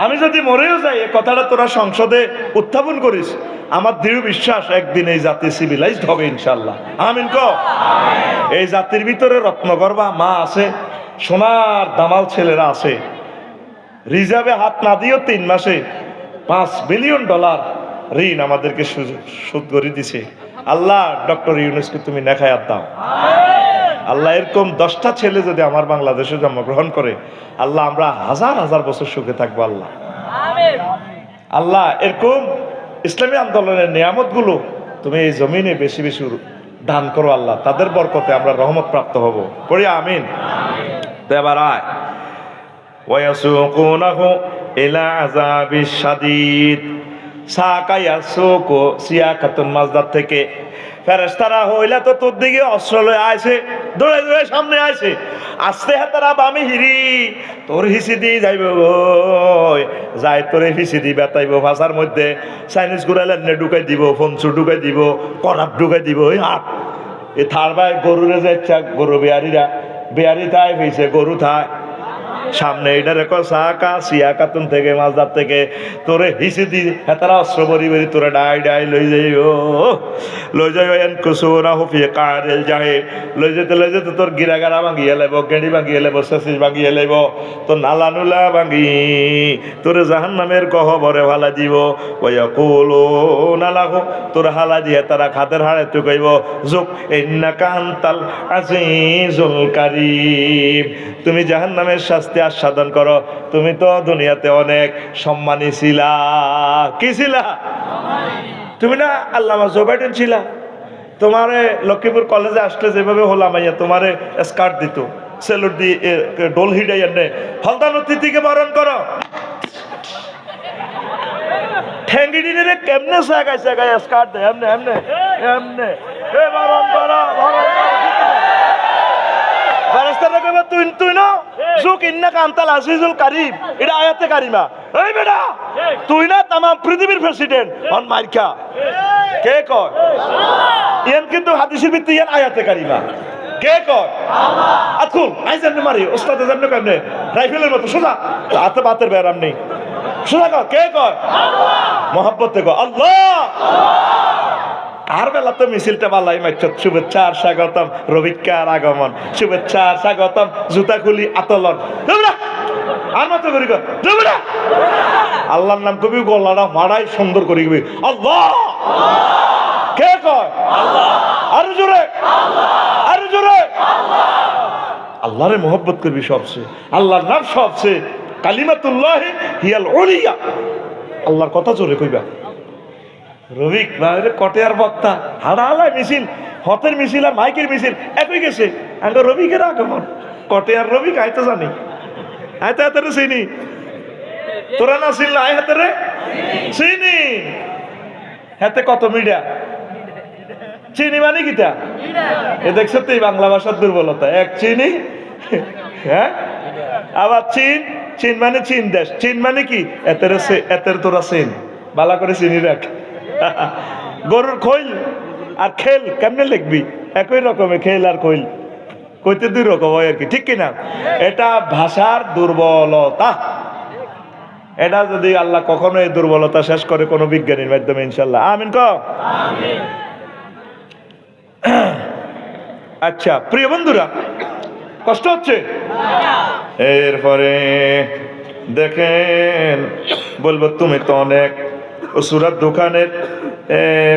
আমি যদি মরেও যাই, এ কথাটা তোরা সংসদে উত্থাপন করিস, আমার দৃঢ় বিশ্বাস একদিন এই জাতি সিভিলাইজড হবে ইনশাল্লাহ। আমিন ক। এই জাতির ভিতরে রত্নগর্ভা মা আছে, সোনার দামাল ছেলেরা আছে। রিজার্ভে হাত না দিয়েও 3 মাসে $5 বিলিয়ন ঋণ আমাদেরকে শোধ করে দিছে। আল্লাহ ডক্টর ইউনূসকে তুমি নেখায়াত দাও আল্লাহ। এরকম 10টা ছেলে যদি আমার বাংলাদেশে জন্মগ্রহণ করে, আল্লাহ আমরা হাজার হাজার বছর সুখে থাকবো আল্লাহ। আল্লাহ এরকম ইসলামী আন্দোলনের নিয়ামত গুলো তুমি এই জমিনে বেশি বেশি দান করো আল্লাহ, তাদের বরকতে আমরা রহমত প্রাপ্ত হব। পড়ি আমিন। এবার আয় ওয়াসুকুনাহু ইলা আযাবিশ শাদীদ সাকায়া সুকু সিয়াকাতুন মাজদার থেকে ফেরেশতারা হইলা তো তোর দিকে অস্ত্র লয়ে আইছে, দৌড়ে দৌড়ে সামনে আইছে। আস্তে হাতারা বামি হিরি তোর হিসি দি যাইব যাই তোরে হিসি দি বেতাইব। ভাষার মধ্যে চাইনিজ গুড়াইলে ঢুকাই দিব, ফোনসু ঢুকাই দিব, করাত ঢুকাই দিব। ওই হাত এ থার ভাই গরুরে যাইছা, গরু বেয়ারি থাই হয়েছে, গরু থায় সামনে। এটা রেখো সাকা সিয়াকাতুন থেকে মাজদার থেকে তোরে হিসি দি হেতারা অস্ত্র বরি বরি তোরে ডাই ডাই লই যাই এন কুসুরা হুফি কারেল যাহে লই যেতে তোর গিরাগারা ভাঙিয়ে লাইব, গেঁড়ি ভাঙিয়ে লাইব, শেষিস ভাঙিয়ে লাইব, তোর নালা নুলা ভাঙি তোরে জাহান্নামের গহ্বরে ফালা দিব। ওয়া কুলু নালাহু তোর হালা দিয়ে তারা খাদের হাড়ে তুকাইব যুক ইন্নাকা আনতাল আজিজুল কারীম। তুমি জাহান্নামের শাস্তি আস্বাদন করো, তুমি তো দুনিয়াতে অনেক সম্মানী ছিলা। কি ছিলা? তুমি না আল্লামা জো বাইডেন ছিলা। তোমারে লক্ষ্মীপুর কলেজে আসলে যেভাবে হলাম আইয়া তোমারে স্কার্ট দিত, সেলুট দিয়ে ডোল হিডাই এনে হলদান অতিথিকে বরণ করো। ঠেঙ্গি দিনে কেমনে সাগাই স্কার্ট দেয় এমনে এমনে এমনে বরণ করো, বরণ করো। তুই না যুক ইন্নাকা আনতাল আজিজুল কারীম, এটা আয়াতে কারিমা। এই বেটা তুই না তামাম পৃথিবীর প্রেসিডেন্ট অন মাইরকা কে কয়? ইয়ান কিন্তু হাদিসের ভিত্তি, ইয়ান আয়াতে কারিমা। কে কয়? আল্লাহ। আতকুল আই জাননে মারি ওস্তাদ জাননে কেমনে রাইফেলের মতো সোজা হাতে বাতের ব্যারাম নেই, সোজা কয়। কে কয়? আল্লাহ। মহব্বতে কয় আল্লাহ। আর বেলা তো মিছিলটা বালাই মাইছ। শুভেচ্ছা আর স্বাগতম রবিকার আগমন, শুভেচ্ছা আর স্বাগতম জুতা খুলি আতলন। আর মতো করি আল্লাহর নাম কবি গলাটা মারাই সুন্দর করি কবি আল্লাহ। কে কয়? আল্লাহ। আরো জোরে আরো জোরে আল্লাহরে মহব্বত করবি সবচেয়ে, আল্লাহর নাম সবচেয়ে। কালিমাতুল্লাহ হিয়াল উলিয়া, আল্লাহর কথা জোরে কইবা। রবিক কটেয়ার বক্তা হাড়ালায় মিছিল, হতের মিছিল আর মাইকের মিছিল একই গেছে। আগে রবিকের আগমন, কটেয়ার রবিক আইতে জানি, আইতে চিনি তোরা না চিনলে আয় হাতে রে চিনি হাতে কত মিডিয়া চিনি মানে কিটা এ দেখছো তো এই বাংলা ভাষার দুর্বলতা এক চিনি হ্যাঁ আবার চীন চীন মানে চীন দেশ চীন মানে কি এতের তোরা চিন ভালো করে চিনি রাখ গরুর খৈল আর খেল কেমনে লিখবি একই রকমের খেল আর খৈল কইতে দুই রকম হয় আর কি ঠিক কিনা এটা ভাষার দুর্বলতা এটা যদি আল্লাহ কখনো এই দুর্বলতা শেষ করে কোনো বিজ্ঞানীর মাধ্যমে ইনশাল্লাহ আমিন ক আচ্ছা প্রিয় বন্ধুরা কষ্ট হচ্ছে এরপরে দেখেন বলবো তুমি তো অনেক সূরা দোকানের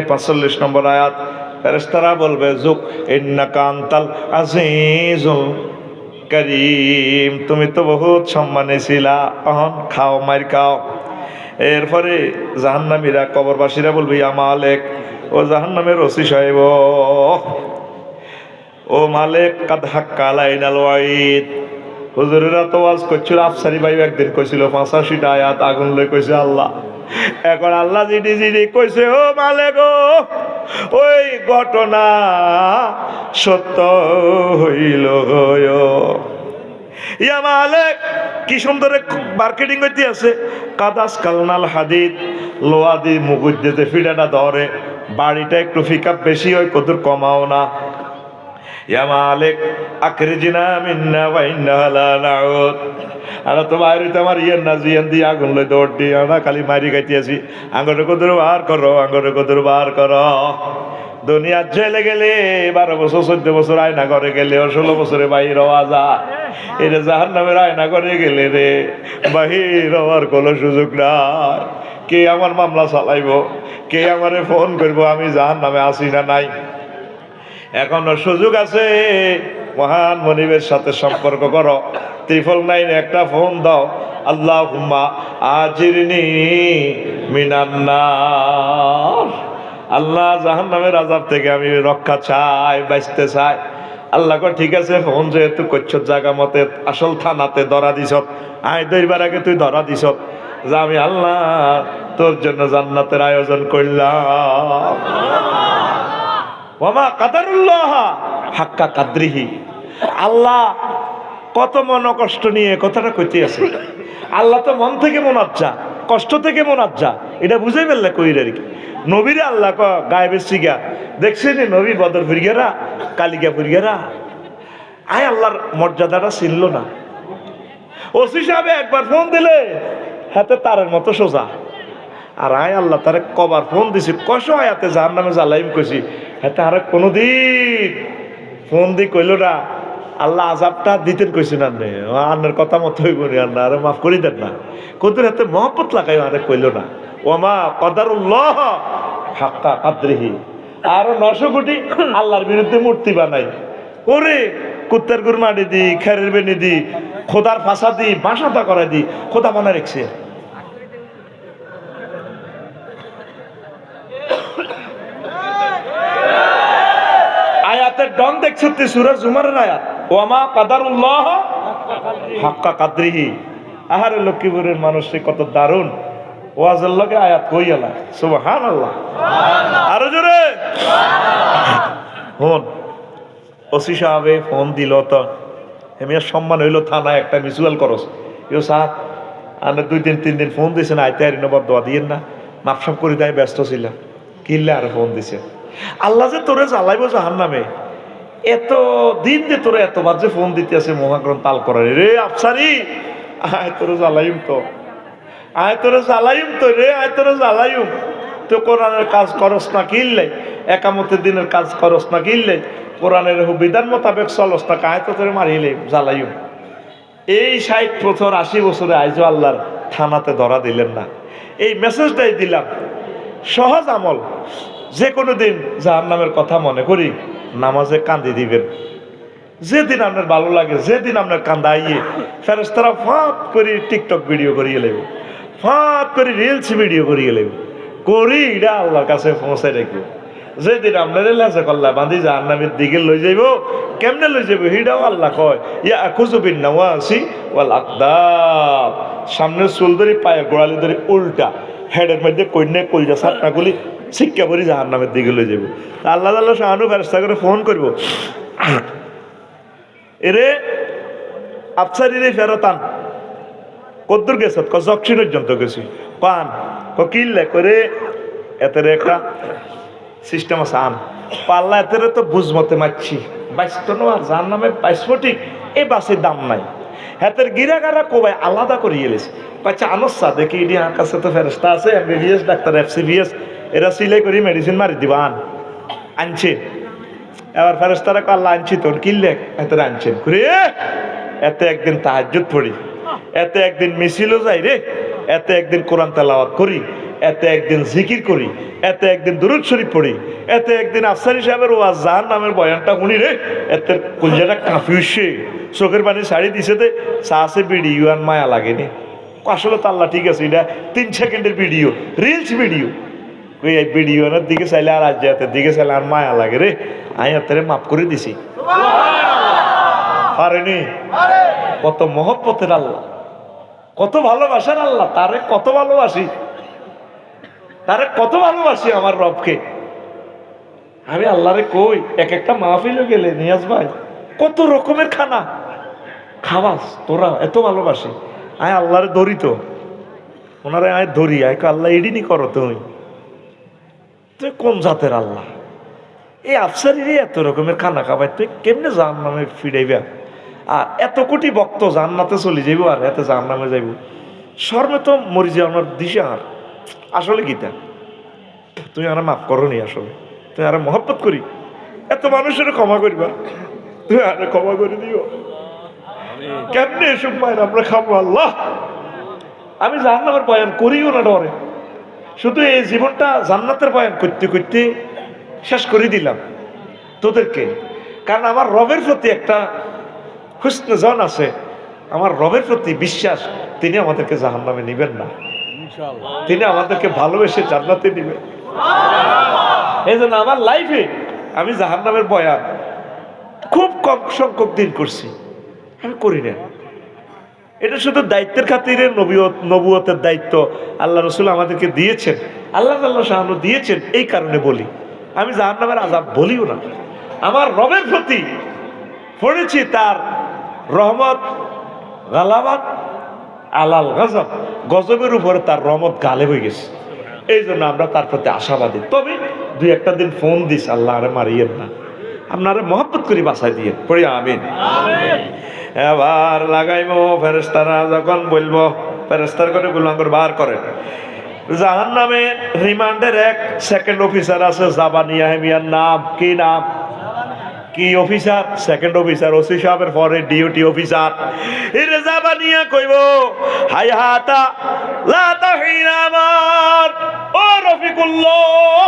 45 নম্বর আয়াত ফেরেশতারা বলবে যুক ইন্নাকা আনতাল আজিজুল করিম তুমি তো বহুত সম্মানে ছিলা অহন খাও মার খাও এরপরে জাহান্নামীরা কবরবাসীরা বলবে ইয়া মালিক ও জাহান্নামের ওসি সাহেব ও মালিক কাদ হাক্কা আলাইনাল ওয়াইদ হুজুরেরা তো ওয়াজ করছিল আফসারি ভাই একদিন কইছিল 85টা আয়াত আগুন লই কইছে আল্লাহ এখন আল্লাহ জিডি কইছে ও মালিক ওই ঘটনা সত্য হইল ইয়া মালিক কি সুন্দর মার্কেটিং করতে আছে কাদাস কালনাল হাদিদ লোহা দি মুগুর দিতে ফিডাটা ধরে বাড়িটা একটু ফিকাপ বেশি হয় কদর কমাও না ইয়া মালিক আখরিজনা মিন্না ওয়া ইন্না লা নাউদ আরে তো বাইরে তো আমার ইয়ার না জিয়ান দি আগুন লই দৌড় দি আমরা খালি মারি গাইতেছি আঙ্গরে কদর বার করো আঙ্গরে কদর বার করো দুনিয়া জেলে গেলে 12 বছর 14 বছর আয়না করে গেলে 16 বছরে বাহির হওয়া যায় এটা জাহান্নামের আয়না করে গেলে রে বাহির হওয়ার কোনো সুযোগ নাই কে আমার মামলা চালাইবো কে আমারে ফোন করবো আমি জাহান্নামে আসি না নাই এখনো সুযোগ আছে মহান মনিবের সাথে সম্পর্ক করো 999 একটা ফোন দাও আল্লাহুম্মা আজিরনি মিনান নার আল্লাহ জাহান্নামের আযাব থেকে আমি রক্ষা চাই বাঁচতে চাই আল্লাহ কো ঠিক আছে ফোন যেহেতু করছ জায়গা মতে আসল থানাতে ধরা দিছ আয় দইবার আগে তুই ধরা দিছ যে আমি আল্লাহ তোর জন্য জান্নাতের আয়োজন করলাম ওমা কাদারুল্লাহ হাক্কা কাদরিহি আল্লাহ কত মন কষ্ট নিয়ে কথাটা কইতে আছে আল্লাহ তো মন থেকে মোনাজ্জা কষ্ট থেকে মোনাজ্জা এটা বুঝাই ফেললে কইর আর কি নবীরে আল্লাহ ক গায়েবের সিগা দেখছেন নবী বদর ফিরগেরা কালিকা ফিরগেরা আয় আল্লাহর মর্যাদাটা ছিল না ওসি সাহেব একবার ফোন দিলে হাতে তারের মতো সোজা আর আয় আল্লাহ তারে কবার ফোন দিছি কষ আয়াতে জাহান্নামে জ্বালাইম কইছি হাতে আর কোনোদিন ফোন দি কইল না আল্লাহ আযাবটা দিতেন কইছি না নে আন্নার কথা মতো হইব নি আন্না আরে মাফ করি দেন না কতদিন হাতে মহব্বত লাগাই আরে কইল না ওমা কদারুল্লাহ হাক্কা কাদরিহি আর 900 কোটি আল্লাহর বিরুদ্ধে মূর্তি বানাই ওরে কুত্তার গুর মাটি দি খেরের বেনি দি খোদার ফাঁসা দি বাসাটা করে দি খোদা বানা রেখছে আয়াতের ডন দেখছো সূরা জুমারের আয়াত ওমা কদারুল্লাহ হাক্কা কাদরিহি আহারে লক্ষ্মীপুরের মানুষে কত দারুণ ওয়াজের লগে আয়াত কইয়ালা সুবহানাল্লাহ আরো জোরে হন ওসি সাহেবে ফোন দিল তো এমিয়া সম্মান হইল থানায় একটা মিউচুয়াল করস ইও সাহ আনে 2 দিন 3 দিন ফোন দিছেন আইতে আর নবাব দোয়া দিয়েন না মাপসাপ করে তাই ব্যস্ত ছিলাম কিল্লা আর ফোন দিছে আল্লাহ যে তোরে জ্বালাইব জাহান্নামে এত দিন যে তোরে এতবার যে ফোন দিতে আছে মহাগ্রন্থ তাল করে রে আফসারি আয় তোরে জ্বালাইম তো আয় তোরে জ্বালাইম তো রে আয় তোরে জ্বালাইম তো কোরআনের কাজ করস না কিনলে একামতের দিনের কাজ করস না কিনলে কোরআনের বিধান মোতাবেক চলস না আয় তো তোরে মারিলে জ্বালাইম এই 60 বছর 80 বছরে আইজো আল্লাহর থানাতে ধরা দিলেন না এই মেসেজটাই দিলাম সহজ আমল যে কোনো দিন জাহান্নামের কথা মনে করি নামাজে কান্দি দিবেন যেদিন আপনার ভালো লাগে যেদিন আপনার কান্দা আইয়ে ফেরেশতারা ফাঁত করে টিকটক ভিডিও করিয়ে লেবে ফাঁত করে রিলস ভিডিও করিয়ে লেবে করি এটা আল্লাহর কাছে পৌঁছায় রাখবে যেদিন আপনার লেজে কল্লা বাঁধি জাহান্নামের দিকে লই যাইব, কেমনে লই যাইব হিডাও আল্লাহ কয়, ইয়া আখুজুবিন নাওয়াসি ওয়াল আকদাব, সামনের চুল ধরে পায়ের গোড়ালি ধরে উল্টা হেডের মধ্যে কন্যা কলজা সাতনাগুলি শিক্ষা করি জাহান্নামের দিকে লই যাইব। আল্লাহ আল্লাহ শাহানু ফেরেশতা করে ফোন করব, এরে আফসারিরে ফেরতান কদ্দুর গেছ, জকসি পর্যন্ত গেছি, পান কিল্লে করে এতের একটা সিস্টেম আছে, আন পাল্লা এতের তো বুঝমতে মারছি 22 আর যার নামে 22 ঠিক এই বাসের দাম নাই, হাতের গিরাগারা কোবাই আলাদা করে এলেছে। আচ্ছা আনসা দেখি এটি আমার কাছে তো ফেরস্তা আছে, এমবিবিএস ডাক্তার FCBS, এরা সিলাই করি মেডিসিন মারি দিবা, আনছে। এবার ফেরস্তারা আল্লাহ আনছি তোর কিনলে এত আনছেন ঘুরে, এতে একদিন তাহাজ্জুদ পড়ি, এতে একদিন মিছিলও যাই রে, এতে একদিন কোরআন তেলাওয়াত করি, এতে একদিন জিকির করি, এতে একদিন দুরূদ শরীফ পড়ি, এতে একদিন আফসারি সাহেবের ওয়াজ জাহান্নামের বয়ানটা শুনি রে, এতে কুলজাটা কাঁপি উঠছে, চোখের পানি শাড়ি দিছে দে চাষে ভিডিও আর মায়া লাগেনি। আসলে তো আল্লাহ ঠিক আছে, এটা 3 সেকেন্ডের ভিডিও, রিলস ভিডিও, ওই ভিডিওর দিকে চাইলে আর আজ দিকে চাইলে আর মায়া লাগে রে, আমি এত মাফ করে দিছি পারেনি। কত মহব্বতের আল্লাহ, কত ভালোবাসার আল্লাহ, তারে কত ভালোবাসি, তারে কত ভালোবাসি আমার রবকে। আমি আল্লাহরে কই এক একটা মাহফিলে গেলে নিয়াজ ভাই কত রকমের খানা খাওয়াস তোরা, এত ভালোবাসি। আয় আল্লাহরে ধরি তো, ওনারে আয় ধরি, আয় আল্লাহ এডিনি করো তুমি, তুই কোন জাতের আল্লাহ? এই আফসারিরে এত রকমের খানা খাবাই তুই কেমনে জাহান্নামে ফিরাইবা? আর এত কোটি ভক্ত জান্নাতে চলে যাইব আর এতে জাহান্নামে যাইব, শর্মে তো মরি যে আমার দিশা। আর আসলে গীতা তুই আর মাফ করো নি, আসলে তুই আর মহব্বত করি, এত মানুষের ক্ষমা করিবা, তুই আর ক্ষমা করে দিও। কেমনে এসব মায়ের আমরা খাবো আল্লাহ? আমি জাহান্নামের বয়ান করিও না ডরে, শুধু এই জীবনটা জান্নাতের বয়ান করতে করতে শেষ করে দিলাম তোদেরকে। কারণ আমার রবের প্রতি একটা হুসনে জন আছে, আমার রবের প্রতি বিশ্বাস, তিনি আমাদেরকে জাহান্নামে নিবেন না, তিনি আমাদেরকে ভালোবেসে জান্নাতে নিবেন। এই জন্য আমার লাইফে আমি জাহান্নামের বয়ান খুব কম সংখ্যক দিন করছি, আমি করি না। এটা শুধু দায়িত্বের খাতিরে, নবুয়তের দায়িত্ব আল্লাহ রসুল আমাদেরকে দিয়েছেন, আল্লাহ শাহানু দিয়েছেন, এই কারণে বলি। আমি জাহান্নামের আযাব বলিও না। আমার রবের প্রতি পড়েছি তার রহমত গালাবাত আলাল গজব, গজবের উপরে তার রহমত গালে হয়ে গেছে, এই জন্য আমরা তার প্রতি আশাবাদী। তবে 2-1 দিন ফোন দিস, আল্লাহ আরে মারিয়েন না, আপনারা মহব্বত করে বাসায় দিয়ে পড়ি আমিন। এবার লাগাইব ফেরেশতারা যখন বলবো, ফেরেশতার করে গুলাঙ্গর বার করে জাহান্নামে রিমান্ডের 1 সেকেন্ড অফিসার আছে, জাবানিয়া হেমিয়ার নাম কি, নাম কি অফিসার? সেকেন্ড অফিসার, ওসি সাহেবের পরে ডিউটি অফিসার। এরে জাবানিয়া কইব হাই হাতা লা তাহিনা আমার ও রফিকুল্লাহ,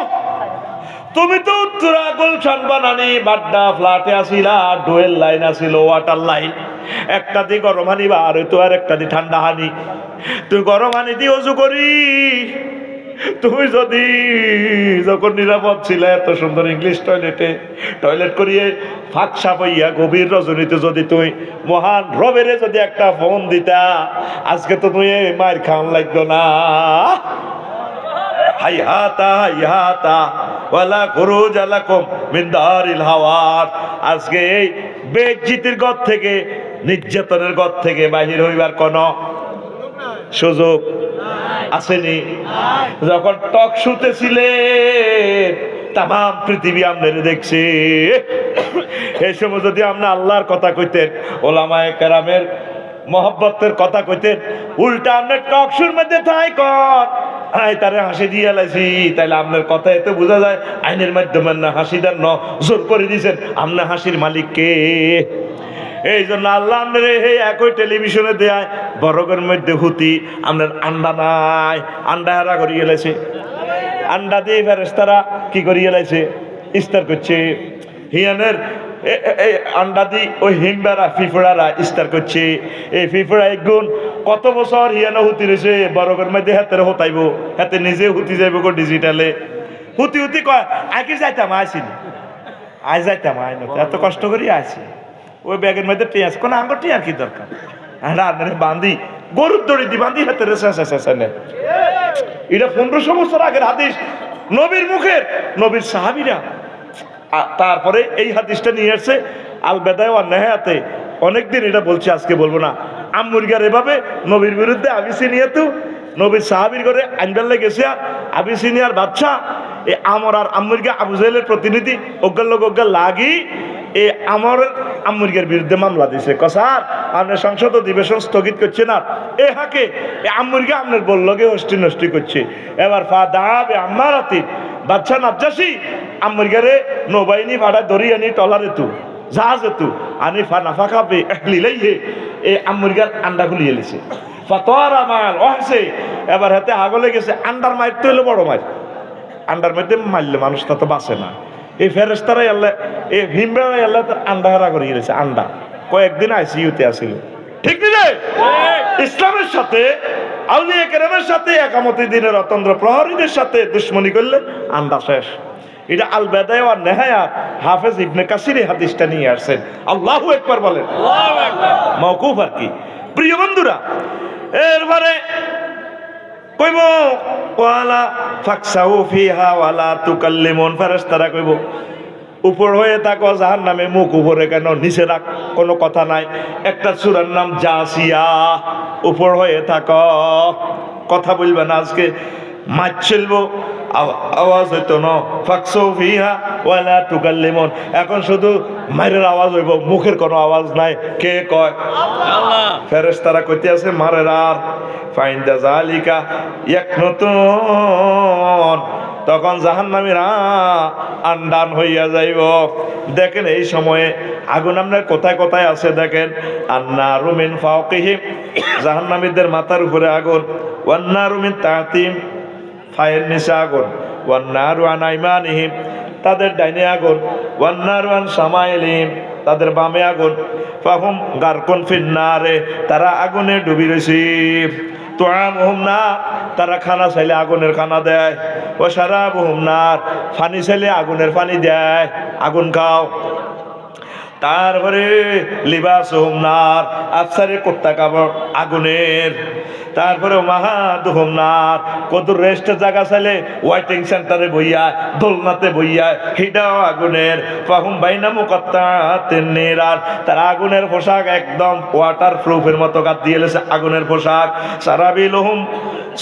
তুমি তো উত্তরা গুলশান বানানি বাড্ডা ফ্ল্যাটে আসিলা, ডুয়েল লাইন আসিল, ওয়াটার লাইন, একটা দি গরম হানি আর তো আর একটা দি ঠান্ডা হানি, তুই গরম হানি দিয়ে অজু করি, তুমি যদি যখন নিরাপদ ছিলে এত সুন্দর ইংলিশ টয়লেটে টয়লেট করিয়ে ফাঁক সাপ হইয়া গভীর রজনীতে যদি তুই মহান রবেরে যদি একটা ফোন দিতা, আজকে তো তুই মায়ের খাওয়ান লাগতো না। হাইহাতা হাইহাতা ওয়ালা খুরুজ লাকুম মিন দারিল হাওয়ার, আজকে এই বেজ্জিতির ঘর থেকে, নির্যাতনের ঘর থেকে বাহির হইবার কোন সুযোগ আসেনি। যখন টক শুতেছিলেন তাম পৃথিবী আপনারে দেখছে, এই সময় যদি আপনি আল্লাহর কথা কইতেন, ওলামায়ে কেরামের মহব্বতের কথা কইতেন, উল্টা আপনার টক শুর মধ্যে থাই কর আয় তারে হাসি দিয়ে লাইছি, তাইলে আপনার কথা এতে বোঝা যায় আইনের মাধ্যমে না হাসি দেন ন জোর করে দিয়েছেন, আপনার হাসির মালিক কে? এই জন্য আল্লাহ আপনার এই একই টেলিভিশনে দেয় বরগের মধ্যে হুতি, আপনার আন্ডা নাই, আন্ডা হারা করিয়ে গেলেছে, আন্ডা দিয়ে ফেরেশতারা কি করিয়ে গেলেছে, ইস্তার করছে, হিয়ানের আন্ডা দি ওই হিমবারা ফিফড়ারা ইস্তার করছে, এই ফিফড়া একগুণ কত বছর হিয়ানো হুতি রয়েছে বরগের মধ্যে হাতের হতাইব, হাতে নিজে হুতি যাইব গো ডিজিটালে, হুতি হুতি কয় আগে যাইতাম আইসিনি আজ যাইতাম আই না এত কষ্ট করি আইসি ওই ব্যাগের মধ্যে পেঁয়াজ কোন আঙ্গুর টিয়ার কি দরকার রান্নারে বান্ধি গরুর দড়ি দি বান্ধি হাতে এটা 1500 বছর আগের হাদিস নবীর মুখের নবীর সাহাবীরা তারপরে এই হাদিসটা নিয়ে আসছে আল বেদায় ওয়ান নেহায়াতে অনেকদিন এটা বলছি আজকে বলবো না আম্মুরগার এভাবে নবীর বিরুদ্ধে আবিসিনিয়াতু নবীর সাহাবীর ঘরে আইনবাল্লে গেছে আবিসিনিয়ার বাদশা এই আমর আর আম্মুরগা আবু জাহেলের প্রতিনিধি অজ্ঞার লোক অজ্ঞার লাগি এই আমার আম্মুরগের বিরুদ্ধে মামলা দিছে স্যার আপনার সংসদ অধিবেশন স্থগিত করছে না এ হাকে আম্মুরগা আপনার বললগে হস্তি নষ্টি করছে এবার ফা দাবে আম্মার আতি বাচ্চা নাজ্জাসি আম্মুরগারে নৌবাহিনী ভাড়া ধরি আনি টলারে তু জাহাজে তু আনি ফা নাফা খাবে লিলাই হে এ আম্মুরগার আন্ডা খুলি এলিছে ফাতোয়ারা মাল অহসে এবার হাতে আগলে গেছে আন্ডার মাইর তো হলো বড় মাইর আন্ডার মধ্যে মারলে মানুষটা তো বাঁচে না এই ফেরেস্তারাই আল্লাহ এই ভীমরাই আল্লাহ তো আন্ডা হারা করে গেছে আন্ডা কয়েকদিন আইসিইউতে আসিল ঠিক না ইসলামের সাথে আউলিয়া কেরামের সাথে একামতি দিনের অতন্ত্র প্রহরীদের সাথে দুশ্মনী করলে আন্ডা শেষ এটা আল বেদায় ওয়ান নেহায়া হাফেজ ইবনে কাসির এই হাদিসটা নিয়ে আসছেন আল্লাহু আকবার বলেন আল্লাহু আকবার মওকুফ আর কি প্রিয় বন্ধুরা এরপরে কইব ওয়ালা ফাকসাউ ফিহা ওয়ালা তুকাল্লিমুন ফেরেশতারা কইব উপর হয়ে থাকো জাহান্নামে মুখ উপরে কেন নিচে রাখ কোনো কথা নাই একটা সূরার নাম জাসিয়া উপর হয়ে থাকো কথা বলবে না আজকে মাছ চলবো আওয়াজ হইতো না ফাকসাউ ফিহা ওয়ালা তুকাল্লিমুন এখন শুধু মায়ের আওয়াজ হইব মুখের কোনো আওয়াজ নাই কে কয় আল্লাহ ফেরেশতারা কইতে আছে মারের আর ফাইন্দা জালিকা এক নতুন তখন জাহান্নামীরা আন্ডান হইয়া যাইব দেখেন এই সময়ে আগুন আপনার কোথায় কোথায় আছে দেখেন আন্নারু মিন ফাওকিহিম জাহান্নামীদের মাথার উপরে আগুন ওয়ান্নারু মিন তাহতিহিম ফায়ের নিচে আগুন ওয়ান্নারু আন আইমানিহিম তাদের ডাইনে আগুন ওয়ান্নারু আন শামাইলিহিম তাদের বামে আগুন ফাহুম গারকুন ফিন্নারে তারা আগুনে ডুবি রয়েছে তুআমুহুম নার তারা খানা চাইলে আগুনের খানা দেয় ও শারাবুহুম নার পানি চাইলে আগুনের পানি দেয় আগুন খাও তারপরে লিবাসুহুম নার আফসারের কুর্তা কাপড় আগুনের তারপরে মাহাদুহুম নার কত রেস্টের জায়গা চাইলে ওয়েটিং সেন্টারে বইয়া দোলনাতে বইয়া হিডাও আগুনের ফাহুম বাইনা মুকাত্তাতিন নিরার তারা আগুনের পোশাক একদম ওয়াটার প্রুফের মতো কাট দিয়ে এলেছে আগুনের পোশাক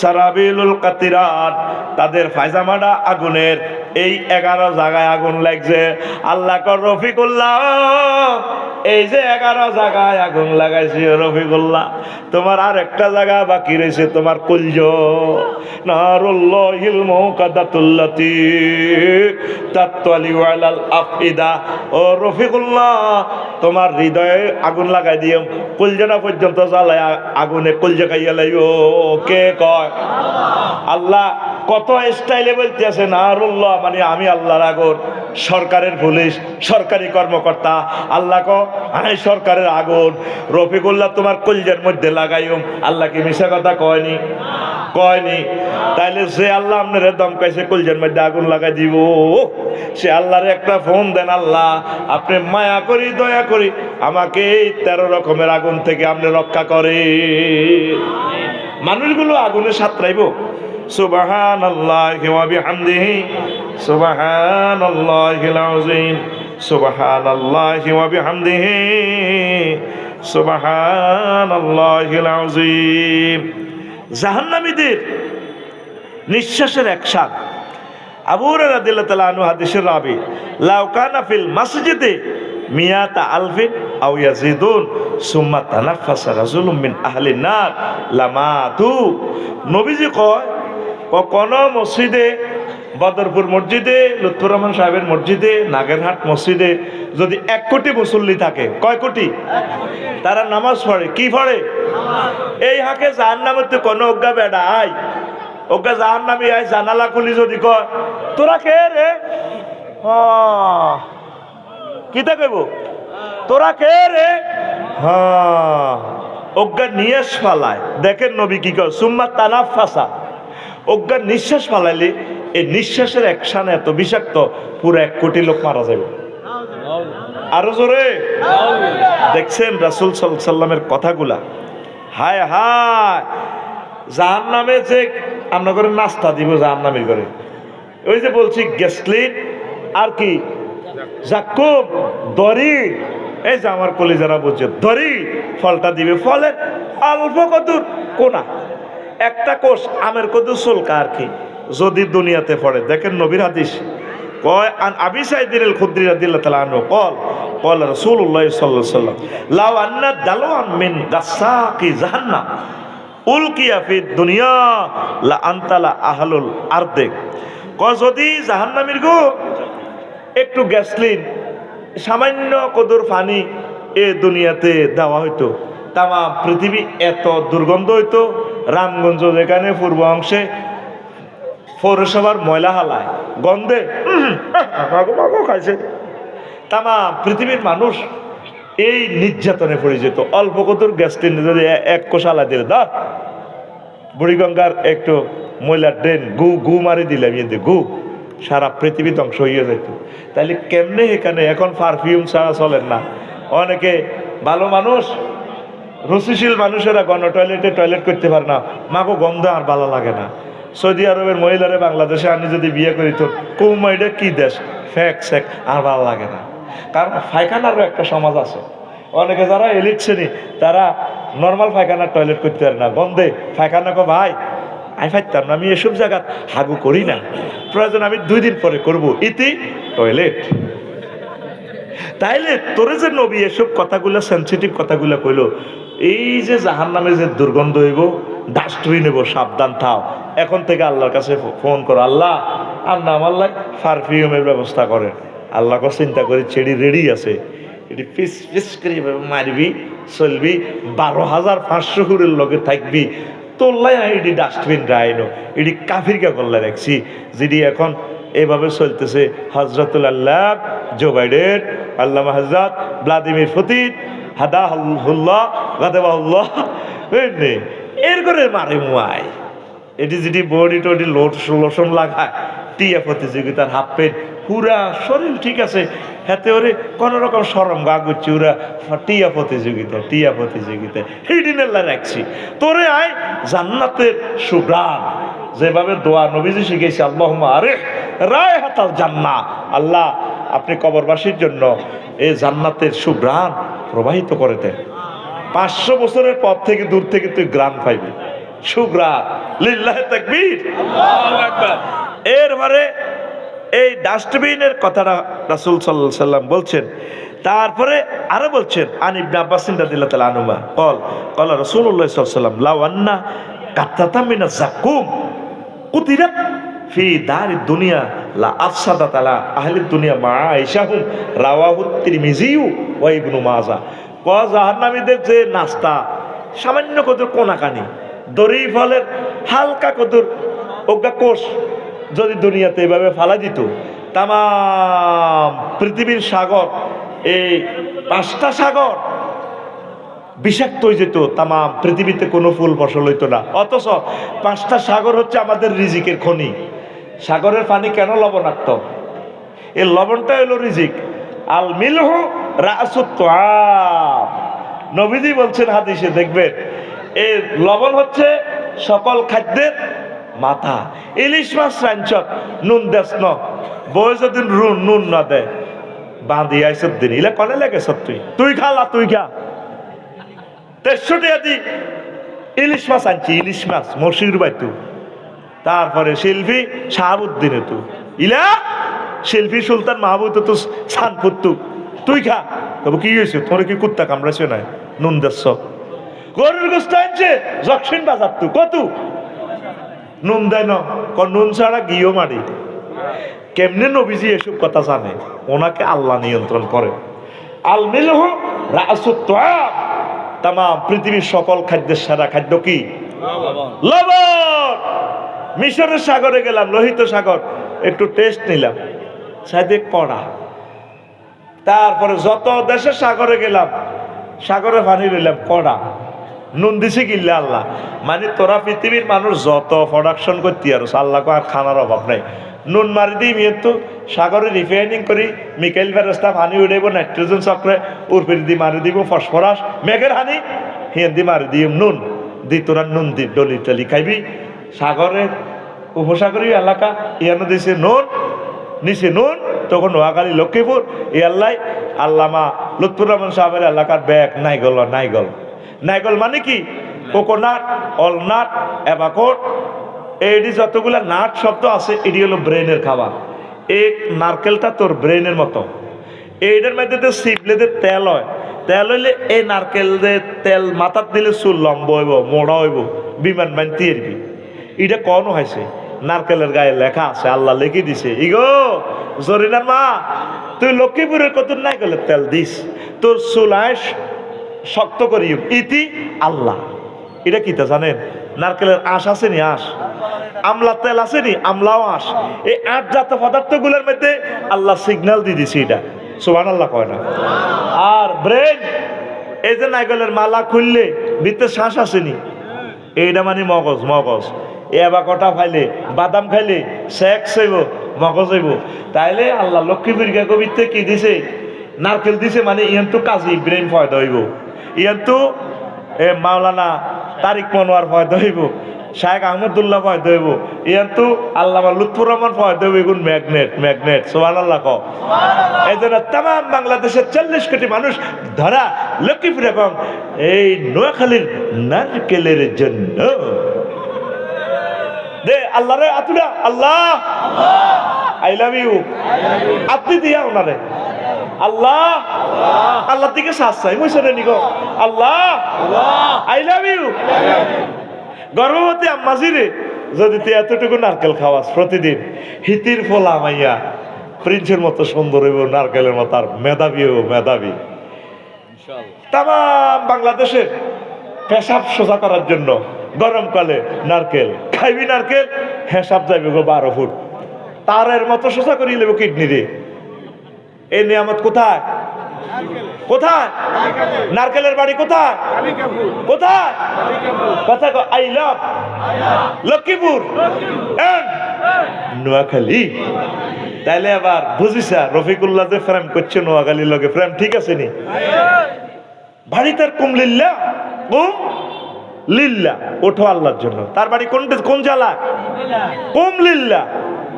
সারাবিলুল কাতিরাত তাদের পায়জামাটা আগুনের এই 11 জায়গায় আগুন লাগছে আল্লাহ কর রফিকুল্লাহ এই যে 11 জায়গায় আগুন লাগাইছে রফিকুল্লাহ তোমার আর একটা জায়গা বাকি রয়েছে তোমার কুলজ নারুল্লাহিল মুকাদ্দাতুল্লাতি তাতওয়ালি আলাল আফিদা ও রফিকুল্লাহ তোমার হৃদয়ে আগুন লাগাই দিও কুলজনা পর্যন্ত জ্বালায় আগুনে কুলজ খাইয়া লাইও কে কয় আল্লাহ কত স্টাইলে বলতে আছে নারুল্লাহ মানে আমি আল্লাহর আগুন সরকারের পুলিশ সরকারি কর্মকর্তা আল্লাহ কো আমি সরকারের আগুন রফিকুল্লাহ তোমার কলজের মধ্যে লাগাইও আল্লাহ কি মিশা কথা কয়নি কয়নি তাইলে সে আল্লাহ আপনার দমকাইছে কলজের মধ্যে আগুন লাগাই দিব সে আল্লাহর একটা ফোন দেন আল্লাহ আপনি মায়া করি দয়া করি আমাকে এই 13 রকমের আগুন থেকে আপনি রক্ষা করে মানুষগুলো আগুনে সাঁতরাইব সুবহানাল্লাহি ওয়া বিহামদিহি সুবহানাল্লাহিল আযীম সুবহানাল্লাহি ওয়া বিহামদিহি সুবহানাল্লাহিল আযীম জাহান্নামীদের নিঃশ্বাসের একসাথ আবু হুরায়রা রাদিয়াল্লাহু তাআলা আনহু হাদিসের রাবী লাউ কানা ফিল মসজিদে মিয়াতা আলফিন আও ইয়াজিদুন সুম্মা তানাফাসা রাজুলুম মিন আহলিন নার লামাতু নবীজি কয় ও কোন মসজিদে বদরপুর মসজিদে লুৎফর রহমান সাহেবের মসজিদে নাগেরহাট মসজিদে যদি 1 কোটি মুসল্লি থাকে কয় কোটি তারা নামাজ পড়ে কি পড়ে এই হাকে জাহান্নামের তো কোনো অজ্ঞা বেড়া আয় অজ্ঞা জাহান্নামী আয় জানালা খুলি যদি কয় তোরা কে রে কিতা কইব তোরা কে রে অজ্ঞা নিয়েস ফালায় দেখেন নবী কি কয় সুম্মা তানাফাসা অজ্ঞার নিঃশ্বাস ফালাইলে এই নিঃশ্বাসের একসানে এত বিষাক্ত, পুরো 1 কোটি লোক মারা যাবে। আরো জোরে দেখছেন রাসূল সাল্লাল্লাহু আলাইহি সাল্লামের কথাগুলা। হায় হায়, জাহান্নামে যে আমরা করে নাস্তা দিব জাহান্নামী করে, ওই যে বলছি গ্যাসলিন আর কি জাকুম দড়ি, এই যে আমার কলিজারা বলছে দড়ি ফলটা দিবে, ফলের অল্প কদূর কোনা একটা কোষ আমের কদূর চুলকা আর কি, যদি দুনিয়াতে পড়ে। দেখেন নবীর হাদিস কয়, আন আবি সাইদিন আল খুদরি রাদিয়াল্লাহু তাআলা আনহু قال রাসূলুল্লাহ সাল্লাল্লাহু আলাইহি ওয়াসাল্লাম লাউ আন্না দালওয়ান মিন গাসাকি জাহান্নাম উলকিয়া ফিদ দুনিয়া লা আনতালা আহলুল আরদে। কয় যদি জাহান্নামীর গো একটু গ্যাসলিন সামান্য কদর পানি এ দুনিয়াতে দেওয়া হইতো, তামাম পৃথিবী এত দুর্গন্ধ হইতো। রামগঞ্জ যেখানে পূর্ব অংশে পৌরসভার ময়লা হালায় গন্ধে খাইছে, তামাম পৃথিবীর মানুষ এই নির্যাতনে পড়ে যেত। অল্প কদর গ্যাসলিন যদি 1 কোষ আলা দিলে, ধর বুড়িগঙ্গার একটু ময়লার ড্রেন গু গু মারি দিলাম, ইয়ে গু সারা পৃথিবী ধ্বংস হয়ে যেত। তাহলে কেমনে এখানে এখন পারফিউম ছাড়া চলেন না। অনেকে ভালো মানুষ, রুচিশীল মানুষেরা গণ টয়লেটে টয়লেট করতে পারে না, মাগো গন্ধ আর ভালো লাগে না। সৌদি আরবের মহিলারে বাংলাদেশে আনি যদি বিয়ে করি তো কৌমা এটা কি দেশ, ফ্যাক স্যাক আর ভালো লাগে না। কারণ পায়খানারও একটা সমাজ আছে, অনেকে যারা এলিট শ্রেণী তারা নর্মাল পায়খানার টয়লেট করতে পারে না, গন্ধে পায়খানা। কো ভাই আমি পাইতাম না, আমি এসব জায়গা হাগু করি না, প্রয়োজন আমি 2 দিন পরে করব, ইতি টয়লেট। তাইলে তোরে যে নবী এসব কথাগুলো সেন্সিটিভ কথাগুলো কইলো, এই যে জাহান্নামে যে দুর্গন্ধ হইব, ডাস্টবিন হইব, সাবধান থাও। এখন থেকে আল্লাহর কাছে ফোন করো, আল্লাহ আর নাম আল্লাহ পারফিউমের ব্যবস্থা করেন। আল্লাহকে চিন্তা করি ছেড়ি রেডি আছে, এটি পিস পিস করে মারবি চলবি, 12,500 হুরের লগে থাকবি, তোল্লাই এটি ডাস্টবিন রাইনো, এটি কাফিরকে করলে রাখছি। যেটি এখন এভাবে চলতেছে, হজরতুল আল্লাহ জো বাইডেন, আল্লামা হজরত ভ্লাদিমির পুতিন হাদাহুল্লাহ গাদাবাহুল্লাহ এর করে মারে মুয়াই। এটি যেটি বডি টডি লোশন লাগায়, টিয়া প্রতিযোগিতার হাফ প্যান্ট পুরা শরীর ঠিক আছে, হাতে ওরে কোন রকম সরম গা করছে, ওরা টিয়া প্রতিযোগিতা হিডিনেল্লা রাখছি। তোরে আয় জান্নাতের সুগ্রাণ, যেভাবে দোয়া নবীজি শিখেছে, আল্লাহুম্মা আরে রায় হাতাল জান্নাহ, আল্লাহ আপনি কবরবাসীর জন্য এই জান্নাতের সুগ্রাণ প্রবাহিত করে দেন। 500 বছরের পর থেকে দূর থেকে তুই গ্রাণ পাইবি, সুগ্রাণ। লিল্লাহি তাকবীর, আল্লাহু আকবার। এরপরে এই ডাস্টবিনের কথাটা রাসূল সাল্লাল্লাহু আলাইহি সাল্লাম বলছেন। তারপরে আরো বলছেন, আন ইবনে আব্বাস রাদিয়াল্লাহু তাআলা আনহুমা قال রাসূলুল্লাহ সাল্লাল্লাহু আলাইহি ওয়াসাল্লাম লাউ আন্না কাত্তাতাম মিনাজ যাকুম কুতিরাত ফি দারিদ দুনিয়া লা আফসাদাত আলা আহলিদ দুনিয়া মা আইশাহুম রাওয়াহু তিরমিজি ওয়া ইবনু মাজাহ। জাহান্নামীদের যে নাস্তা সামান্য কদর কোনাকানি দড়ি ফলের হালকা কদর ওগা কোষ যদি দুনিয়াতে এভাবে ফালা দিত, তাম পৃথিবীর সাগর, এই 5টা সাগর বিষাক্ত হয়ে যেত, তাম পৃথিবীতে কোনো ফুল ফসল হইতো না। অথচ 5টা সাগর হচ্ছে আমাদের রিজিকের খনি। সাগরের পানি কেন লবণাক্ত? এই লবণটা হলো রিজিক। আল মিলহু রাসুত তাআম, নবীজি বলছেন হাদিসে, দেখবেন এই লবণ হচ্ছে সকল খাদ্যের মাথা। ইলিশ মাছ রাঞ্চত নুন দেশ ন বই যদি নুন না দেয় বাঁধি আইসত দিন ইলে কনে লেগে তুই তুই খালা তুই খা 63 দি ইলিশ মাছ আনছি, ইলিশ মাছ মশির বাইতু। তারপরে শিল্পী শাহাবুদ্দিনে তু ইলা শিল্পী সুলতান মাহবুদ তো সানপুত্তু তুই খা। তবে কি হয়েছে, তোর কি কুত্তা কামড়াইছে না? নুন দেশ গরুর গোস্ত আনছে জকসিন বাজার তু কত নুন দেয় না, নুন ছাড়া গিয়েও মারি। কেমনে নবীজি এসব কথা জানে? ওনাকে আল্লাহ নিয়ন্ত্রণ করে। আল মিলহু রাসুত তাআম, তামাম পৃথিবীর সকল খাদ্যের সারা খাদ্য কি? লবণ। মিশরের সাগরে গেলাম, লোহিত সাগর, একটু টেস্ট নিলাম, সাথে কড়া। তারপরে যত দেশের সাগরে গেলাম, সাগরে পানি নিলাম কড়া। নুন দিছে কিল্লা আল্লাহ, মানে তোরা পৃথিবীর মানুষ যত প্রোডাকশন করতে আর আল্লাহ আর খানার অভাব নাই। নুন মারি দিই তো সাগরে রিফাইনিং করি মিকেল ফেরেস্তা পানি উড়াইব, নাইট্রোজেন চক্রে উর্ফির দি মারি দিব ফসফরাস, মেঘের হানি হিয়ান দি মারি দিই নুন দি, তোরা নুন দি ডলি টলি খাইবি। সাগরের উপসাগরীয় এলাকা ইয়ানো দিছে নুন, নিচে নুন, তখন নোয়াখালী লক্ষ্মীপুর এই আল্লাহ আল্লামা লুৎফুর রহমান সাহেবের এলাকার ব্যাগ নাইগল, নাইগল নাইগল মানে কি কোকোনাট, অলনাট, অ্যাবাকোট, এইটি যতগুলা নাট শব্দ আছে এটি হলো ব্রেনের খাবার। এই নারকেলটা তোর ব্রেনের মতো, এইটার মধ্যে তো সিপলেদের তেল হয়, তেল হইলে এই নারকেলের তেল মাথার দিলে চুল লম্বা হইব, মোড়া হইব, বিমান বানতে এরবি। এটা কন হয়েছে নারকেলের গায়ে লেখা আছে, আল্লাহ লিখে দিছে ইগো জরিনার মা তুই লক্ষ্মীপুরের কত নারকেলের তেল দিস, তোর চুল আয়স শক্ত করি ইতি আল্লাহ। এটা কি তা জানেন? নারকেলের আঁশ আছে নি, আঁশ, আমলা তেল আছে নি, আমলাও আঁশ, এই আট জাত পদার্থগুলোর মধ্যে আল্লাহ সিগন্যাল দিয়ে দিছে। এটা সুবহানাল্লাহ কয় না? আর ব্রেন, এই যে নারকেলের মালা খুললে ভিতরে শ্বাস আসেনি, এইটা মানে মগজ, মগজ এবার কটা খাইলে, বাদাম খাইলে সেক্স হইব, মগজ হইব। তাইলে আল্লাহ লক্ষ্মীপুর কবিতে কি দিছে? নারকেল দিছে, মানে ইয়ান তো কাজী ব্রেন ফয়দা হইব, ইয়ান তো মাওলানা তারিক মনোয়ার ফয়দা হইব, শায়েখ আহমদুল্লাহ ফয়দা হইব, ইয়ান তো আল্লামা লুৎফুর রহমান ফয়দা হইব। এগুন ম্যাগনেট, ম্যাগনেট। সুবহানাল্লাহ কও। এই জন্য তাম বাংলাদেশের 40 কোটি মানুষ ধরা লক্ষ্মীপুর এবং এই নোয়াখালীর নারকেলের জন্য দে আল্লাহ রে আতুরা, আল্লাহ আই লাভ ইউ, আপনি দিয়া ওনারে আল্লাহ, আল্লাহ থেকে শ্বাস চাই মুসরে নিগো, আল্লাহ আই লাভ ইউ। গর্ভবতী আম্মাজিরে যদি তুই এতটুকু নারকেল খাওয়াস প্রতিদিন, হিতির ফলা মাইয়া প্রিন্সের মতো সুন্দর হইব, নারকেলের মতো আর মেধাবী হইব, মেধাবী। তাম বাংলাদেশের পেশাব সোজা করার জন্য গরমকালে নারকেল খাইবি, নারকেল হেসাব যাইবে গো 12 ফুট, তারের মতো সোজা করিয়ে নেব কিডনি রে। এই নিয়ামত কোথায়? কোথায়? নারকেলের বাড়ি কোথায়? কোথায়? কথা I love Lakshmipur and Noakhali. তাইলে আবার বুঝিস রফিকুল্লাহ যে প্রেম করছে নোয়াখালীর লগে, প্রেম ঠিক আছে নি? বাড়ি তার কুমলিল্লা, কুম লিল্লা, ওঠো আল্লাহর জন্য। তার বাড়ি কোন জেলা? কুমলিল্লা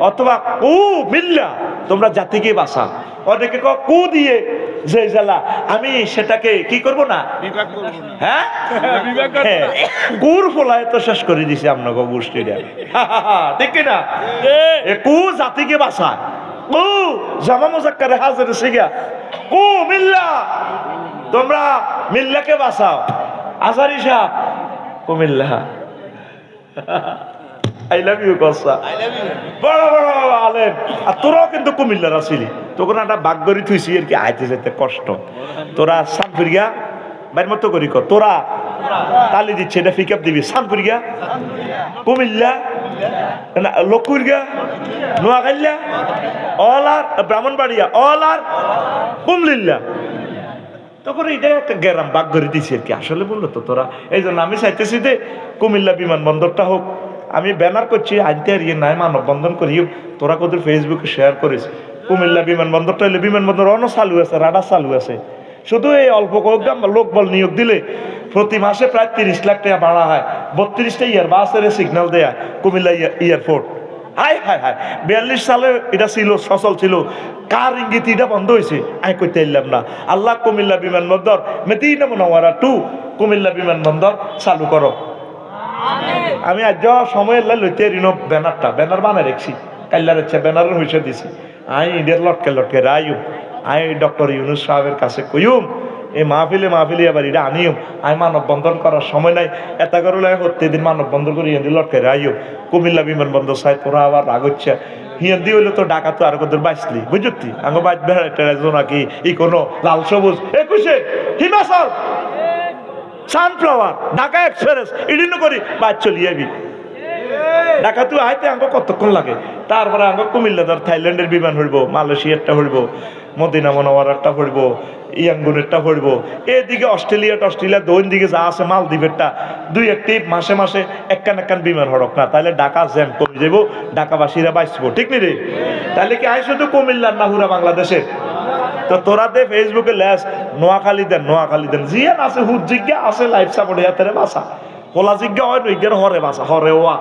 অথবা কুমিল্লা। তোমরা জাতিকে বাসা, অনেকে কু দিয়ে যে জেলা, আমি সেটাকে কি করব না, হ্যাঁ কুর ফলায় তো শেষ করে দিছে আপনাকে গোষ্ঠীরা, ঠিক না? কু জাতিকে বাসা, কু জামা মুজাক্কারে হাজির শিখা, কু মিল্লা, তোমরা মিল্লাকে বাঁচাও। আজারি সাহ কুমিল্লা, আই লাভ ইউ কসা, বড় বড় আলেম। আর তোরাও কিন্তু কুমিল্লার আসিলি, তখন একটা বাগদরি থুইছি আর কি, আইতে যেতে কষ্ট। তোরা সানপুরিয়া বাইর মতো করি কর, তোরা তালি দিচ্ছে, এটা পিক আপ দিবি। সানপুরিয়া, কুমিল্লা, লক্ষ্মীরগা, নোয়াখাইল্লা, অল আর ব্রাহ্মণবাড়িয়া, অল আর কুমলিল্লা। তখন এটা একটা গ্রাম বাগ ধরে দিছি আর কি। আসলে বললো তো তোরা, এই জন্য আমি চাইতেছি যে কুমিল্লা বিমানবন্দরটা হোক। আমি ব্যানার করছি আনতে আর ইয়ে নাই, মানববন্ধন করি, তোরা কত ফেসবুকে শেয়ার করিস। কুমিল্লা বিমানবন্দরটা হলে বিমানবন্দর অন্য চালু আছে, রাডার চালু আছে। শুধু এই অল্প কয়েকটা লোকবল নিয়োগ দিলে প্রতি মাসে প্রায় 30 লাখ টাকা ভাড়া হয়। 32টা ইয়ার বাসের সিগন্যাল দেয়া Comilla airport. High high high, 42 সালে এটা ছিল, সচল ছিল। কার ইঙ্গিত এটা বন্ধ হয়েছে আমি করতে এলাম না। আল্লাহ কুমিল্লা বিমানবন্দর মদিনা মুনাওয়ারা 2 কুমিল্লা বিমানবন্দর চালু করো। আমি আজ সময় লইতে ঋণ ব্যানার বানায় রেখছি, কাল্লার ইচ্ছা ব্যানারের হইসে দিছি। আমি ইন্ডিয়ার লটকে লটকে রাইম, আমি ডক্টর ইউনুস সাহেবের কাছে কইম এই মাহফিলে আবার এটা আনিম। আমি মানববন্ধন করার সময় নাই, এটা করলে প্রত্যেকদিন মানববন্ধন করি হিন্দি লটকে রাইম। কুমিল্লা বিমানবন্দর সাইড তোরা আবার রাগ হচ্ছে, হিন্দি হইলে তো ডাকা তো আর কত বাইসলি বুঝতি আঙ্গ বাইক বেড়াইতে নাকি ই কোনো লাল সবুজ 21 হিমাচল সানফ্লাওয়ার ঢাকা এক্সপ্রেস ইডিনো করি বাইক চলি যাবি। ঢাকা তুই আইতে আঙ্গ কতক্ষণ লাগে? তারপরে আঙ্গ কুমিল্লা ধর থাইল্যান্ডের বিমান হইব, মালয়েশিয়ারটা হইব, মদিনা মুনাওয়ারারটা হইব, ইয়াঙ্গুনেরটা পড়বো, এদিকে অস্ট্রেলিয়া দৈন দিকে যা আছে মালদ্বীপেরটা, দুই একটি মাসে মাসে একখান বিমান হড়ক না, তাহলে ঢাকা জ্যাম কমে যাবো, ঢাকাবাসীরা বাঁচবো, ঠিক নি রে? তাহলে কি আয় শুধু কুমিল্লার না পুরা বাংলাদেশে? তো তোরা দে ফেসবুকে লেস নোয়াখালী দেন জিয়ান আছে, হুদ জিজ্ঞা আছে, লাইফ সাপোর্ট হাতের বাসা হোলা জিজ্ঞা হয় নইগের হরে বাসা হরে ওয়া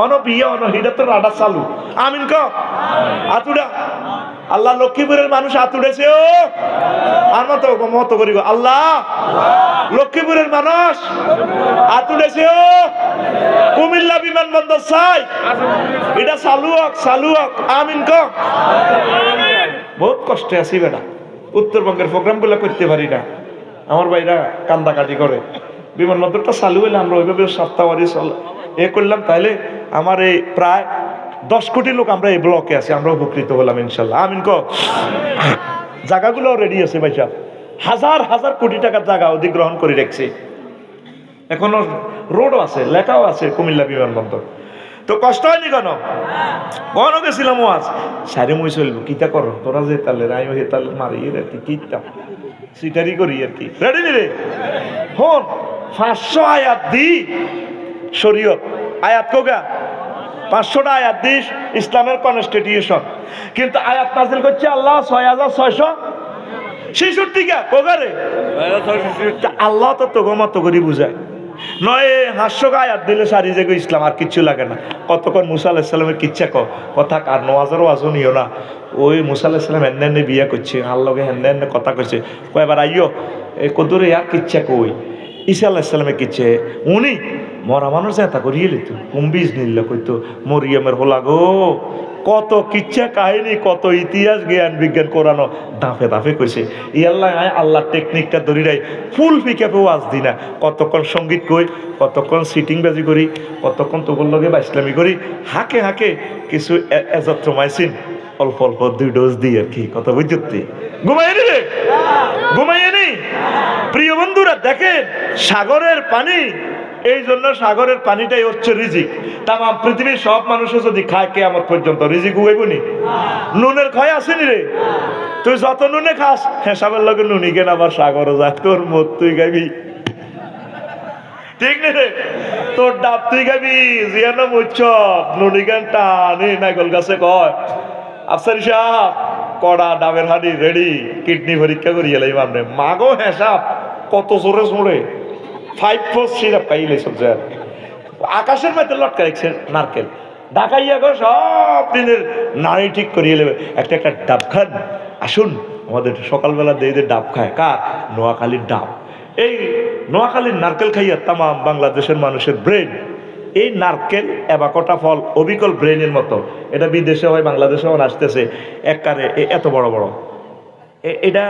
অন বিয়ে অন হিটা তো রাডা চালু। আমিন ক আতুডা আল্লাহ লক্ষ্মীপুরের মানুষ আতুড়েছে ও আর মতো করিব আল্লাহ লক্ষ্মীপুরের মানুষ আতুড়েছে ও কুমিল্লা বিমানবন্দর চাই এটা চালু হোক আমিন ক। বহুত কষ্টে আছি বেটা, উত্তরবঙ্গের প্রোগ্রাম গুলা করতে পারি না, আমার ভাইরা কান্দাকাটি করে। বিমানবন্দরটা চালু হইলে আমরা ওইভাবে সপ্তাহবারই এ করলাম, তাইলে আমার এই প্রায় 10 কোটি লোক আমরা এই ব্লকে আছি, আমরা উপকৃত হলাম ইনশাল্লাহ আমিন ক। জায়গাগুলো রেডি আছে ভাইসা, হাজার কোটি টাকার জায়গা অধিগ্রহণ করে রেখেছে, এখনো রোডও আছে, লেখাও আছে কুমিল্লা বিমানবন্দর। তো কষ্ট হয়নি কেন? কখনো গেছিলাম আজ সারে মই চলব কিতা করো তোরা যে তালে আমিও হে তালে মারি আর কি কিতা সিটারি করি আর কি। রেডি নি রে? হন 500 আয়াত দি শরীয়ত আয়াত কোগা 500টা আয়াত দি ইসলামের কনস্টিটিউশন, কিন্তু আয়াত নাযিল করছে আল্লাহ 6666 কা কোগারে আল্লাহ তো মত করি বুঝায় নয়। 500 আয়াত দিলে সারি যে ইসলাম আর কিচ্ছু লাগে না। কতক্ষণ মুসা আলাইহিস সালামের কিচ্ছা কথা কার নওয়াজেরও আজনিও না, ওই মুসা আলাইহিস সালাম হেন্নে বিয়া করছে আল্লাহকে হেন্নে কথা কইছে, কয়বার আইও এই কদরে আর কিচ্ছা কই ঈসা আলাইহিস সালামের কিচ্ছে উনি মরা মানুষ যেতা করিয়ে লিত কুম্বিজ নিল কইতো মরিয়মের হোলা গো, কত কিচ্ছা কাহিনী, কত ইতিহাস জ্ঞান বিজ্ঞান কোরআন দাফে কইছে। ই আল্লাহ টেকনিকটা ধরি রাই ফুল পিকআপেও আজ দি না, কতক্ষণ সঙ্গীত কই, কতক্ষণ সিটিং বাজি করি, কতক্ষণ তোর লগে বা ইসলামী করি, হাকে কিছু এজত্রমাইসিন অল্প 2 ডোজ দিই আর কি, কত বুঝতে ঘুমাইনি রে ঘুমাইনি। প্রিয় বন্ধুরা দেখেন সাগরের পানি, এই জন্য সাগরের পানিটাই হচ্ছে রিজিক। তাম পৃথিবীর সব মানুষও যদি খায় কিয়ামত পর্যন্ত রিজিক উগাইবনি? নুনের ক্ষয় আসেনি রে? তুই যত নুনে খাস হেসাবের লগে নুনি কেন আবার সাগরও যা, তোর মত তুই গাবি, ঠিক নে রে? তোর ডাব তুই গাবি জিয়ান মুচ্ছ নুনি গান টানে নাগল গাছে কয় আফসারি সাহেব কড়া ডাবের হাড়ি রেডি, কিডনি পরীক্ষা করিয়ে লাই মানে মাগো হেসাব কত জোরে জোরে 5 পোস্ট সিরাপ খাইলে সব যায়। আকাশের মধ্যে লটকা রেখেছে নারকেল, ঢাকাইয়া গো সব দিনের নারী ঠিক করিয়ে নেবে। একটা ডাব খান, আসুন আমাদের সকালবেলা দিয়ে ডাব খায়, কার? নোয়াখালীর ডাব। এই নোয়াখালীর নারকেল খাইয়া তাম বাংলাদেশের মানুষের ব্রেন, এই নারকেল এবাকটা ফল অবিকল ব্রেনের মতো, এটা বিদেশে হয় বাংলাদেশে আসতেছে এককারে এত বড় বড়, এটা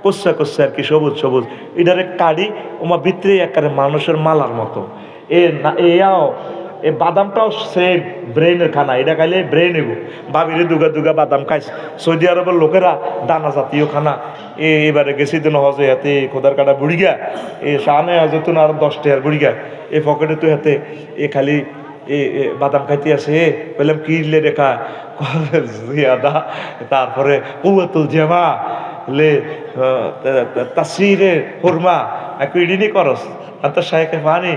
কোচ্ছা আর কি সবুজ এটারে কাড়ি ওমা ভিতরে একবারে মানুষের মালার মতো। এ বাদামটাও সেম ব্রেনের খানা, এটা খাইলে ব্রেন এগো বাবিরে দুগা বাদাম খাইছে। সৌদি আরবের লোকেরা দানা জাতীয় খানা, এবারে গেছি দিন হজে হাতে খোদার কাটা বুড়িগা এ সামনে হজতুন আর 10 টাকার বুড়িগা এ পকেটে তো হাতে এ খালি এ বাদাম খাইতে আসে। বললাম কি রেখা জিয়াদা, তারপরে কুয়াতুল জামা লে তাসিরে হুরমা ইডিনি করস আন্ত শাইখে পানি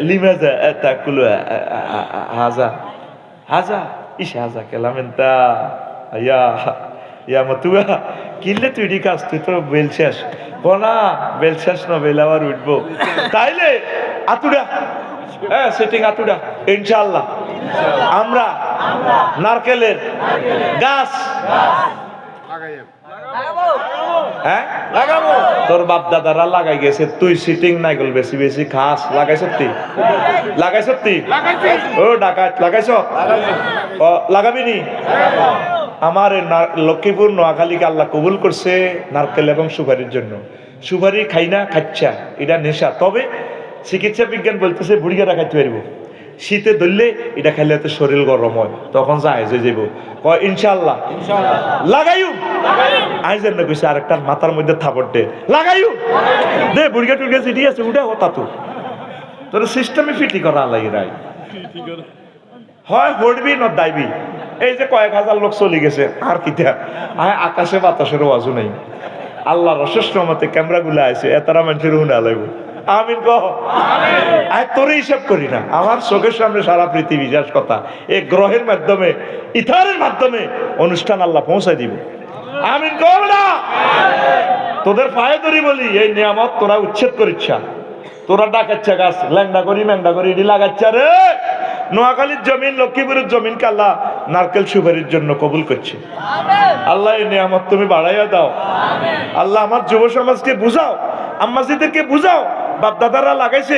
লিমাজা তাকুলু হাজা ইস হাজা কেলামেন্তা ইয়া মতুয়া কিনলে তুই ইডি কাজ, তুই তো বেলছাস বনা বেলছাস না বেলাবার উঠবো তাইলে আতুডা সেটিং আতুডা ইনশাআল্লাহ আমরা নারকেলের গাছ হ্যাঁ লাগাবো। তোর বাপ দাদারা লাগাই গেছে, তুই সিটিং নাই গল বেশি খাস। লাগাই সত্যি ও ডাকাত লাগাইছ লাগাবি নি? আমার লক্ষ্মীপুর নোয়াখালীকে আল্লাহ কবুল করছে নারকেল এবং সুপারির জন্য। সুপারি খাই না, খাচ্ছা এটা নেশা, তবে চিকিৎসা বিজ্ঞান বলতেছে বুড়িগাটা খাইতে পারবো। শীতে ধরলে এটা খাইলে তো শরীর গরম হয়, তখন যায় যে যাব ইনশাল্লাহ লাগাইও আইজেন না কইছে আরেকটা মাথার মধ্যে থাপড় দে লাগাইও দে বুড়িগা টুড়িগা চিঠি আছে উঠে কথা তো তোর সিস্টেমে ফিটি করা লাগে রাই হয় হড়বি না দাইবি। এই যে কয়েক হাজার লোক চলে গেছে আর কিতা আকাশে বাতাসের আওয়াজও নেই, আল্লাহ রশেষ রহমতে ক্যামেরাগুলো আছে এতারা মানুষের হুনা লাগবে আমিন কহ আয় তোরে হিসাব করি না আমার চোখের সামনে সারা পৃথিবী যাস কথা এই গ্রহের মাধ্যমে ইথারের মাধ্যমে অনুষ্ঠান আল্লাহ পৌঁছায় দিব আমিন কহ না তোদের পায়ে ধরি বলি এই নিয়ামত তোরা উচ্ছেদ করিচ্ছা তোরা ডাকাচ্ছা গাছ ল্যাংডা করি ম্যাংডা করি এটি লাগাচ্ছা রে নোয়াখালীর জমিন লক্ষ্মীপুরের জমিনকে আল্লাহ নারকেল সুপারির জন্য কবুল করছে আল্লাহ এই নিয়ামত তুমি বাড়াইয়া দাও আল্লাহ আমার যুব সমাজকে বুঝাও আম্মাজিদেরকে বুঝাও বাপ দাদারা লাগাইছে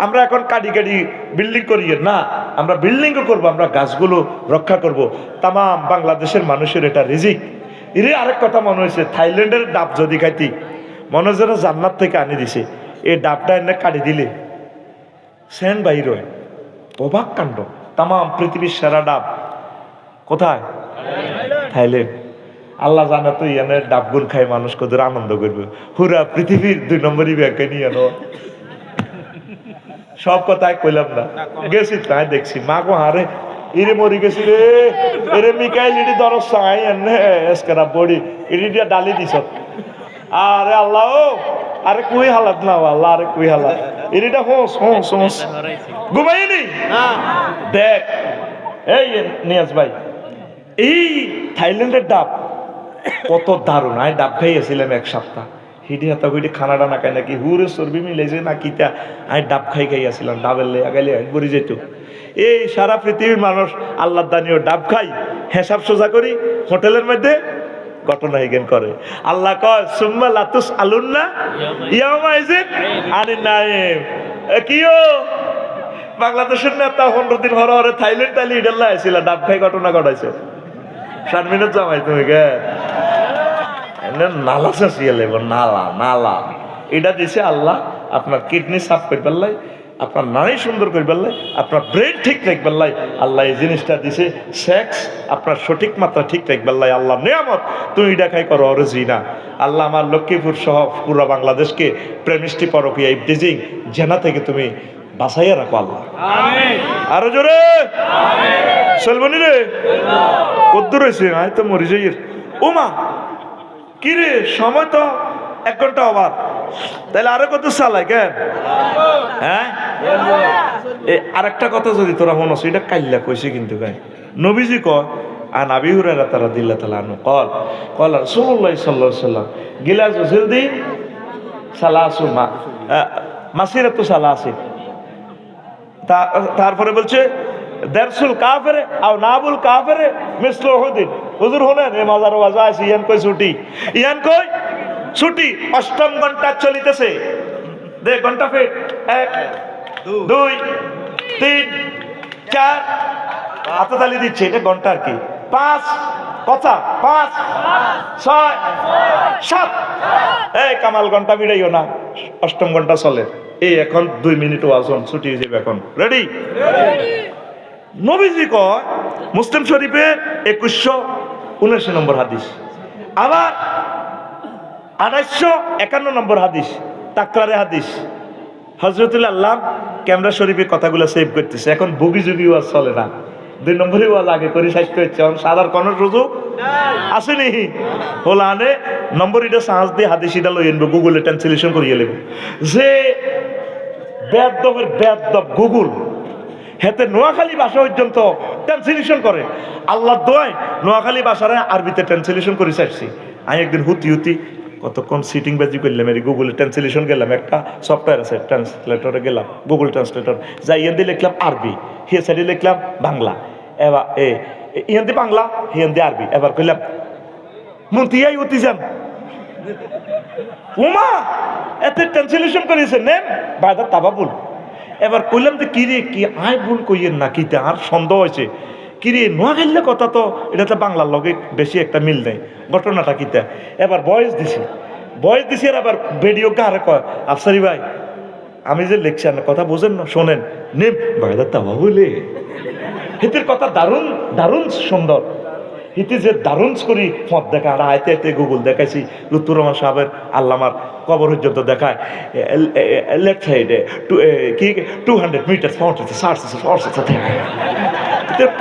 আমরা এখন কাডি কাডি বিল্ডিং করি না আমরা বিল্ডিংও করবো আমরা গাছগুলো রক্ষা করব তাম বাংলাদেশের মানুষের এটা রিজিক এর আরেক কথা মনে হয়েছে থাইল্যান্ডের ডাব যদি খাইতি মনে হয় যেন জান্নাত থেকে আনি দিছে এই ডাবটা এনে কাটি দিলে সেন বাইর হয় অবাক কাণ্ড তাম পৃথিবীর সেরা ডাব কোথায় থাইল্যান্ড আল্লাহ জানে তো ইয়ানে ডাবগুন খাই মানুষ কত আনন্দ করবে পুরা পৃথিবীর 2 নম্বরই ব্যাংকে নিয়ে আনো সব কথাই কইলাম না গেছি তাই দেখছি মা গো হারে ইরে মরি গেছি রে এরে মিকাইল ইডি দরস চাই এনে এসকারা বডি ইডি দিয়া ডালি দিছ আরে আল্লাহ ও আরে কুই হালাত না আল্লাহ আরে কুই হালাত ইডিটা হোস হোস হোস ঘুমাইনি দেখ এই নিয়াজ ভাই এই থাইল্যান্ডের ডাব কত দারুণ আমি ডাব খাইয়েছিলাম 1 সপ্তাহ হিডি হাতা কইটি খানাটা না খাই নাকি হুরে চর্বি মিলেছে না কিতা আমি ডাব খাইয়াছিলাম ডাবের লে আগাইলে বড়ি যেত এই সারা পৃথিবীর মানুষ আল্লাহ দানিও ডাব খাই হিসাব সোজা করি হোটেলের মধ্যে ঘটনা হিগেন করে আল্লাহ কয় সুম্মা লাতুস আলুন্না ইয়ামাইজিন আনি নাইম কিও বাংলাদেশের নেতা 15 দিন হরে থাইল্যান্ড তাইলে ইডাল্লা আইছিল ডাব খাই ঘটনা ঘটাইছে 7 মিনিট জামাই তুমি গে নালা চাষিয়ে লেব নালা নালা এটা দিছে আল্লাহ আপনার কিডনি সাফ করে পেলাই আপনার নারী সুন্দর করে পেলাই আপনার ব্রেন ঠিক রাখবে লাই আল্লাহ এই জিনিসটা দিছে সেক্স আপনার সঠিক মাত্রা ঠিক রাখবে লাই আল্লাহ নিয়ামত তুমি এটা খাই করো অরজি না আল্লাহ আমার লক্ষ্মীপুর সহ পুরো বাংলাদেশকে প্রেমিষ্টি পরকীয়া ইবটিজিং জেনা থেকে তুমি বাঁচাইয়া রাখো আল্লাহ আরো জোরে চলবনি রে কদ্দুর হয়েছে আয় তো মরি যাই ওমা কি রে সময় তো 1 ঘন্টা আবার তাহলে আরো কত চালাই কেন হ্যাঁ আরেকটা কথা যদি তোরা মনে আছে এটা কাইল্লা কইছে কিন্তু গাই নবীজি কয় আন আবি হুরায়রা রাদিয়াল্লাহু তাআলা আনহু قال রাসূলুল্লাহ সাল্লাল্লাহু আলাইহি ওয়াসাল্লাম গিলাজু জিলদি সালাসু মাসিরাতু সালাসি তারপরে বলছে দারসুল কাফির আও নাবুল কাফির মিসলু উহুদ হুজুর হলেন এ মাজার ওয়াজ আছে ইয়ান কই ছুটি ইয়ান কই ছুটি 8ম ঘন্টা চলিতেছে দে ঘন্টা ফিট 1 2 3 4 হাতে তালি দিচ্ছে এটা ঘন্টা আর কি 5 কথা 5 6 7 এই কামাল ঘন্টা বিড়াইও না 8ম ঘন্টা চলে এই এখন 2 মিনিট ওয়াজন ছুটি হয়ে যাবে এখন রেডি নবীজি কয় মুসলিম শরীফে 2179 নম্বর হাদিস আবার 2851 নম্বর হাদিস তাকরারে হাদিস হযরতুল আল্লাহ ক্যামেরা শরীফের কথাগুলো সেভ করতেছে এখন বুগি যুগি ওয়াজ চলে না 2 নম্বরই ওয়াজ আগে করে সাহিত্য হচ্ছে এখন সাদার কোন সুযোগ আসেনি হোলানে নম্বর এটা সাহস দিয়ে হাদিস এটা লই আনবো গুগলে ট্রান্সলেশন করিয়ে নেব যে বেয়াদবের বেয়াদব গুগল হেতে নোয়াখালী ভাষা পর্যন্ত ট্রান্সলেশন করে আল্লাহর দোয়ায় নোয়াখালী ভাষারে আরবিতে ট্রান্সলেশন করে চাইছি আমি একদিন হুতি কতক্ষণ সিটিং বাজি করলাম এই গুগলে ট্রান্সলেশন গেলাম একটা সফটওয়্যার আছে ট্রান্সলেটরে গেলাম গুগল ট্রান্সলেটর যাই দিয়ে লিখলাম আরবি হে সাইডে লিখলাম বাংলা এবার ইহান্দি বাংলা হিয়ান্দি আরবি এবার কইলাম মুন্তিয়াই উতি যান উমা এত ট্রান্সলেশন করেছে নেন বায়দা তাবাবুল এবার কইলাম যে কিরে কি আয় ভুল কইয়েন না কিতে আর সন্দেহ হয়েছে কিরে নোয়াখালীর কথা তো এটা তো বাংলার লগে বেশি একটা মিল নেই ঘটনাটা কিতা এবার বয়স দিছি আর আবার ভিডিও কারে কয় আফসারি ভাই আমি যে লেকচার কথা বোঝেন না শোনেন নেম বায়দা তাবাবুলে হিতির কথা দারুণ দারুণ সুন্দর হিতি যে দারুণ করি মত দেখা আর আয়তে আয়তে গুগল দেখাইছি লুৎফুর রহমান সাহেবের আল্লামার কবর পর্যন্ত দেখায় লেফট সাইডে কি 200 মিটার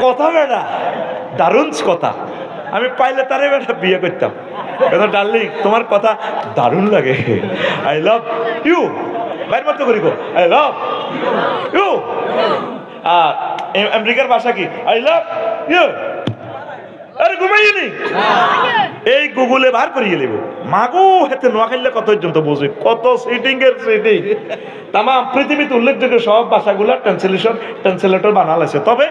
কথা বেড়া দারুণ কথা আমি পাইলে তারে বেটা বিয়ে করতাম ডার্লিং তোমার কথা দারুণ লাগে, আই লাভ ইউ, বাইর মতো করি গো, আই লাভ ইউ। আর আমেরিকার ভাষা কি? I love you. আরে ঘুমাইনি, এই গুগলে বার করিয়ে নেব। মাগো হেতে নোয়া খাইলে কত পর্যন্ত বুঝে, কত সিটিং এর সিটিং। তাম পৃথিবীতে উল্লেখযোগ্য সব ভাষাগুলো ট্রান্সলেটর বানাল আছে, তবে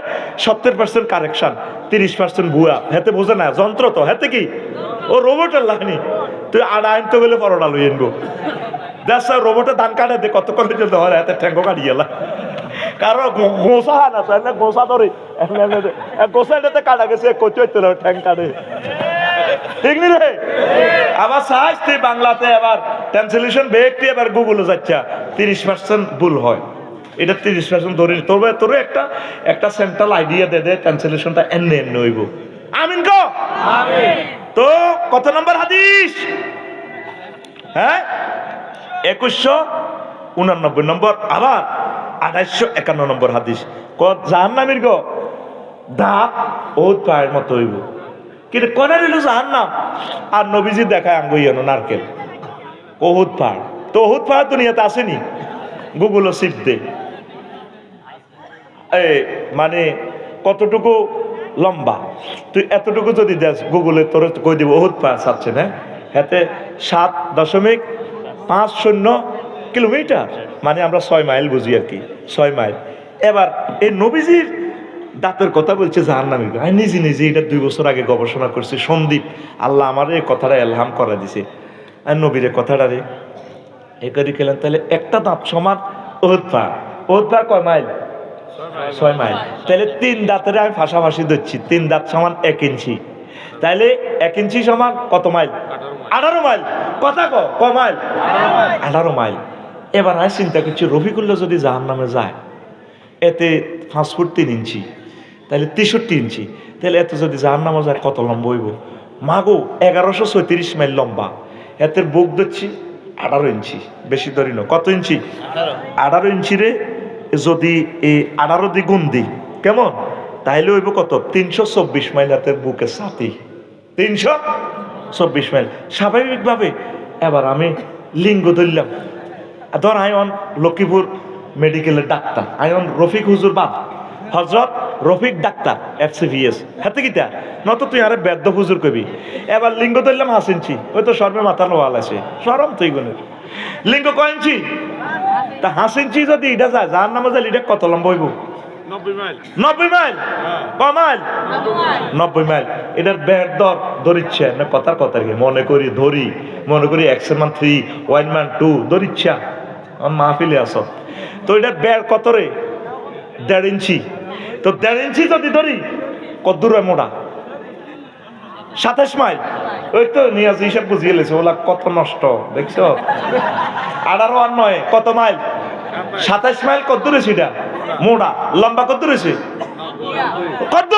70% কারেকশন, 30% ভুয়া। হেতে বোঝে না, যন্ত্র তো, হেতে কি ও রোবটের লাগানি। তুই আড়া আনতে গেলে পরোটা লই আনবো, দেখ রোবটে ধান কাটে দে কত করে চলতে হয়, হাতে ঠ্যাঙ্গো কাটি গেলা। কারো গোসা হান আছে না, গোসা ধরে গোসা এটাতে কাটা গেছে, কচুইতে ঠ্যাং কাটে, ঠিক নি রে? আবার সাইজ তুই বাংলাতে আবার ট্রান্সলেশন ব্যক্তি এবার গুগলে যাচ্ছে, 30% ভুল হয়। এটা 30% ধরে তবে তোর একটা সেন্ট্রাল আইডিয়া দে দে, ট্রান্সলেশনটা এনে এনে হইব। আমিন কো আমিন। তো কত নম্বর হাদিস? হ্যাঁ 2189 নম্বর, আবার 2851 নম্বর হাদিস। জাহান্নামীর গো দাঁত ওত পায়ের মতো হইব, কিন্তু কোনে রইল জাহান্নাম। আর নবীজি দেখায় আঙ্গুইয়ানো নারকেল, ওহুদ পাহাড়। তো ওহুদ পাহাড় দুনিয়াতে আসেনি, গুগল সিপ দে, মানে কতটুকু লম্বা, তুই এতটুকু যদি দেখ গুগলে তোর কই দিব ওহুদ পাহাড় চাচ্ছে না, হাতে 7.50 কিলোমিটার, মানে আমরা 6 মাইল বুঝি আর কি, 6 মাইল। এবার এই নবীজির দাঁতের কথা বলছে জাহান্নামী। আমি নিজে নিজে এটা 2 বছর আগে গবেষণা করছি, সন্দীপ আল্লাহ আমার এই কথাটা এলহাম করে দিছে। আর নবীর কথাটা রে এ করে খেলেন, তাহলে একটা দাঁত সমান ওহুদ পাহাড়। ওহুদ পাহাড় কয় মাইল? 6 মাইল। তাহলে 3 দাঁতের আমি ফাঁসাফাঁসি দিচ্ছি, 3 দাঁত সমান 1 ইঞ্চি, তাইলে 1 ইঞ্চি সমান কত মাইল? 18 মাইল। কথা ক মাইল? 18 মাইল। এবার আমি চিন্তা করছি, রফিকুল্লাহ যদি জাহান্নামে যায়, এতে 5 ফুট 3 ইঞ্চি, তাহলে 63 ইঞ্চি, তাহলে এত যদি জাহান্নামে যায় কত লম্বা হইব? মাগো 1136 মাইল লম্বা। এতে বুক ধরছি 18 ইঞ্চি, বেশি ধরি না, কত ইঞ্চি? 18 ইঞ্চি রে যদি এই 18 দিয়ে গুণ দিই কেমন, তাইলে হইব কত? 324 মাইল হাতের বুকের সাথে, 324 মাইল। স্বাভাবিকভাবে এবার আমি লিঙ্গ ধরলাম, ধর আইন লক্ষ্মীপুর মেডিকেলের ডাক্তার, আইন রফিক হুজুর বাদ, হজরত রফিক ডাক্তার FCVS, হাতে কিতা নত তুই আরে বেদ্য হুজুর কবি। এবার লিঙ্গ ধরলাম 5 ইঞ্চি, ওই তো সর্বে মাথা লোয়াল আছে, সরম তুই গুণের লিঙ্গ কয় ইঞ্চি? তা 5 ইঞ্চি যদি এটা যায় জাহান্নামে যায়, এটা কত লম্বা হইব? 90 মাইল। 90 মাইল? ক মাইল? 90 মাইল। এটার বের দর ধরিচ্ছে না, কথার কি মনে করি ধরি, মনে করি X-man 3 1-man 2 ধরিচ্ছা আমার মাহফিলে আস। তো এটার বের কত রে? 1.5 ইঞ্চি। তো 1.5 ইঞ্চি যদি ধরি কত দূর মোটা? 27 মাইল। ওই তো নিয়াজ হিসাব বুঝিয়ে লেছে, ওলা কত নষ্ট দেখছো। 18 আর 9 কত মাইল? 27 মাইল। কত দূরে সেটা মোটা, লম্বা কত দূরেছে? কত?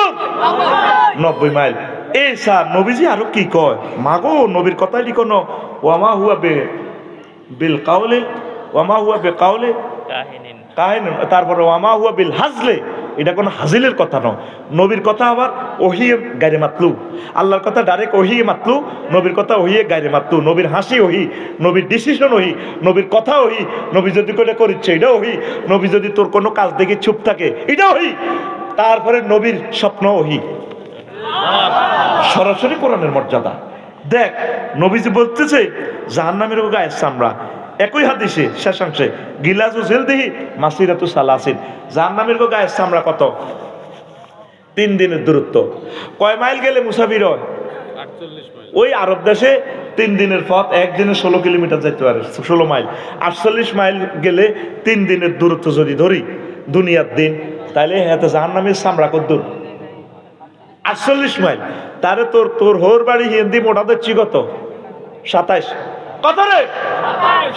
90 মাইল। এই স্যার নবীজি আরো কি কয়, মাগো নবীর কথাই লিখো ন, ওয়ামা হুয়া বিল কাউলে, ওয়ামা হুয়া বে কাউলে কাহিনী, তারপরে ওয়ামা হুয়া বিল হাজলে, এটা কোনো হাজিলের কথা নয়। নবীর কথা আবার ওহিয়ে গাইরে মাতলু, আল্লাহর কথা ডাইরেক্ট ওহিয়ে মাতলু, নবীর কথা ওহিয়ে গাইরে মাতলু। নবীর হাসি ওহি, নবীর ডিসিশন ওহি, নবীর কথা ওহি, নবী যদি কোটা করিচ্ছে এটা ওহি, নবী যদি তোর কোনো কাজ দেখে চুপ থাকে এটা ওহি, তারপরে নবীর স্বপ্ন ওহি, সরাসরি কোরআনের মর্যাদা। দেখ নবীজি বলতেছে জাহান্নামের গায়ের চামড়া, একই হাদিসে শেষাংশে গিলাজু জেলদিহি মাসিরাতু সালাসিন, জাহান্নামের গায়ের চামড়া কত? 3 দিনের দূরত্ব। কয় মাইল গেলে মুসাফির হয়? 48 মাইল। ওই আরব দেশে 3 দিনের পথ, একদিনে 16 কিলোমিটার যেতে পারে, 16 মাইল। 48 মাইল গেলে 3 দিনের দূরত্ব যদি ধরি দুনিয়ার দিন, তাহলে হাতে জাহান্নামের চামড়া কত দূর? 48 মাইল। তারে তোর হোর বাড়ি হিন্দি মোটা দিচ্ছি কত? 27। কত রে?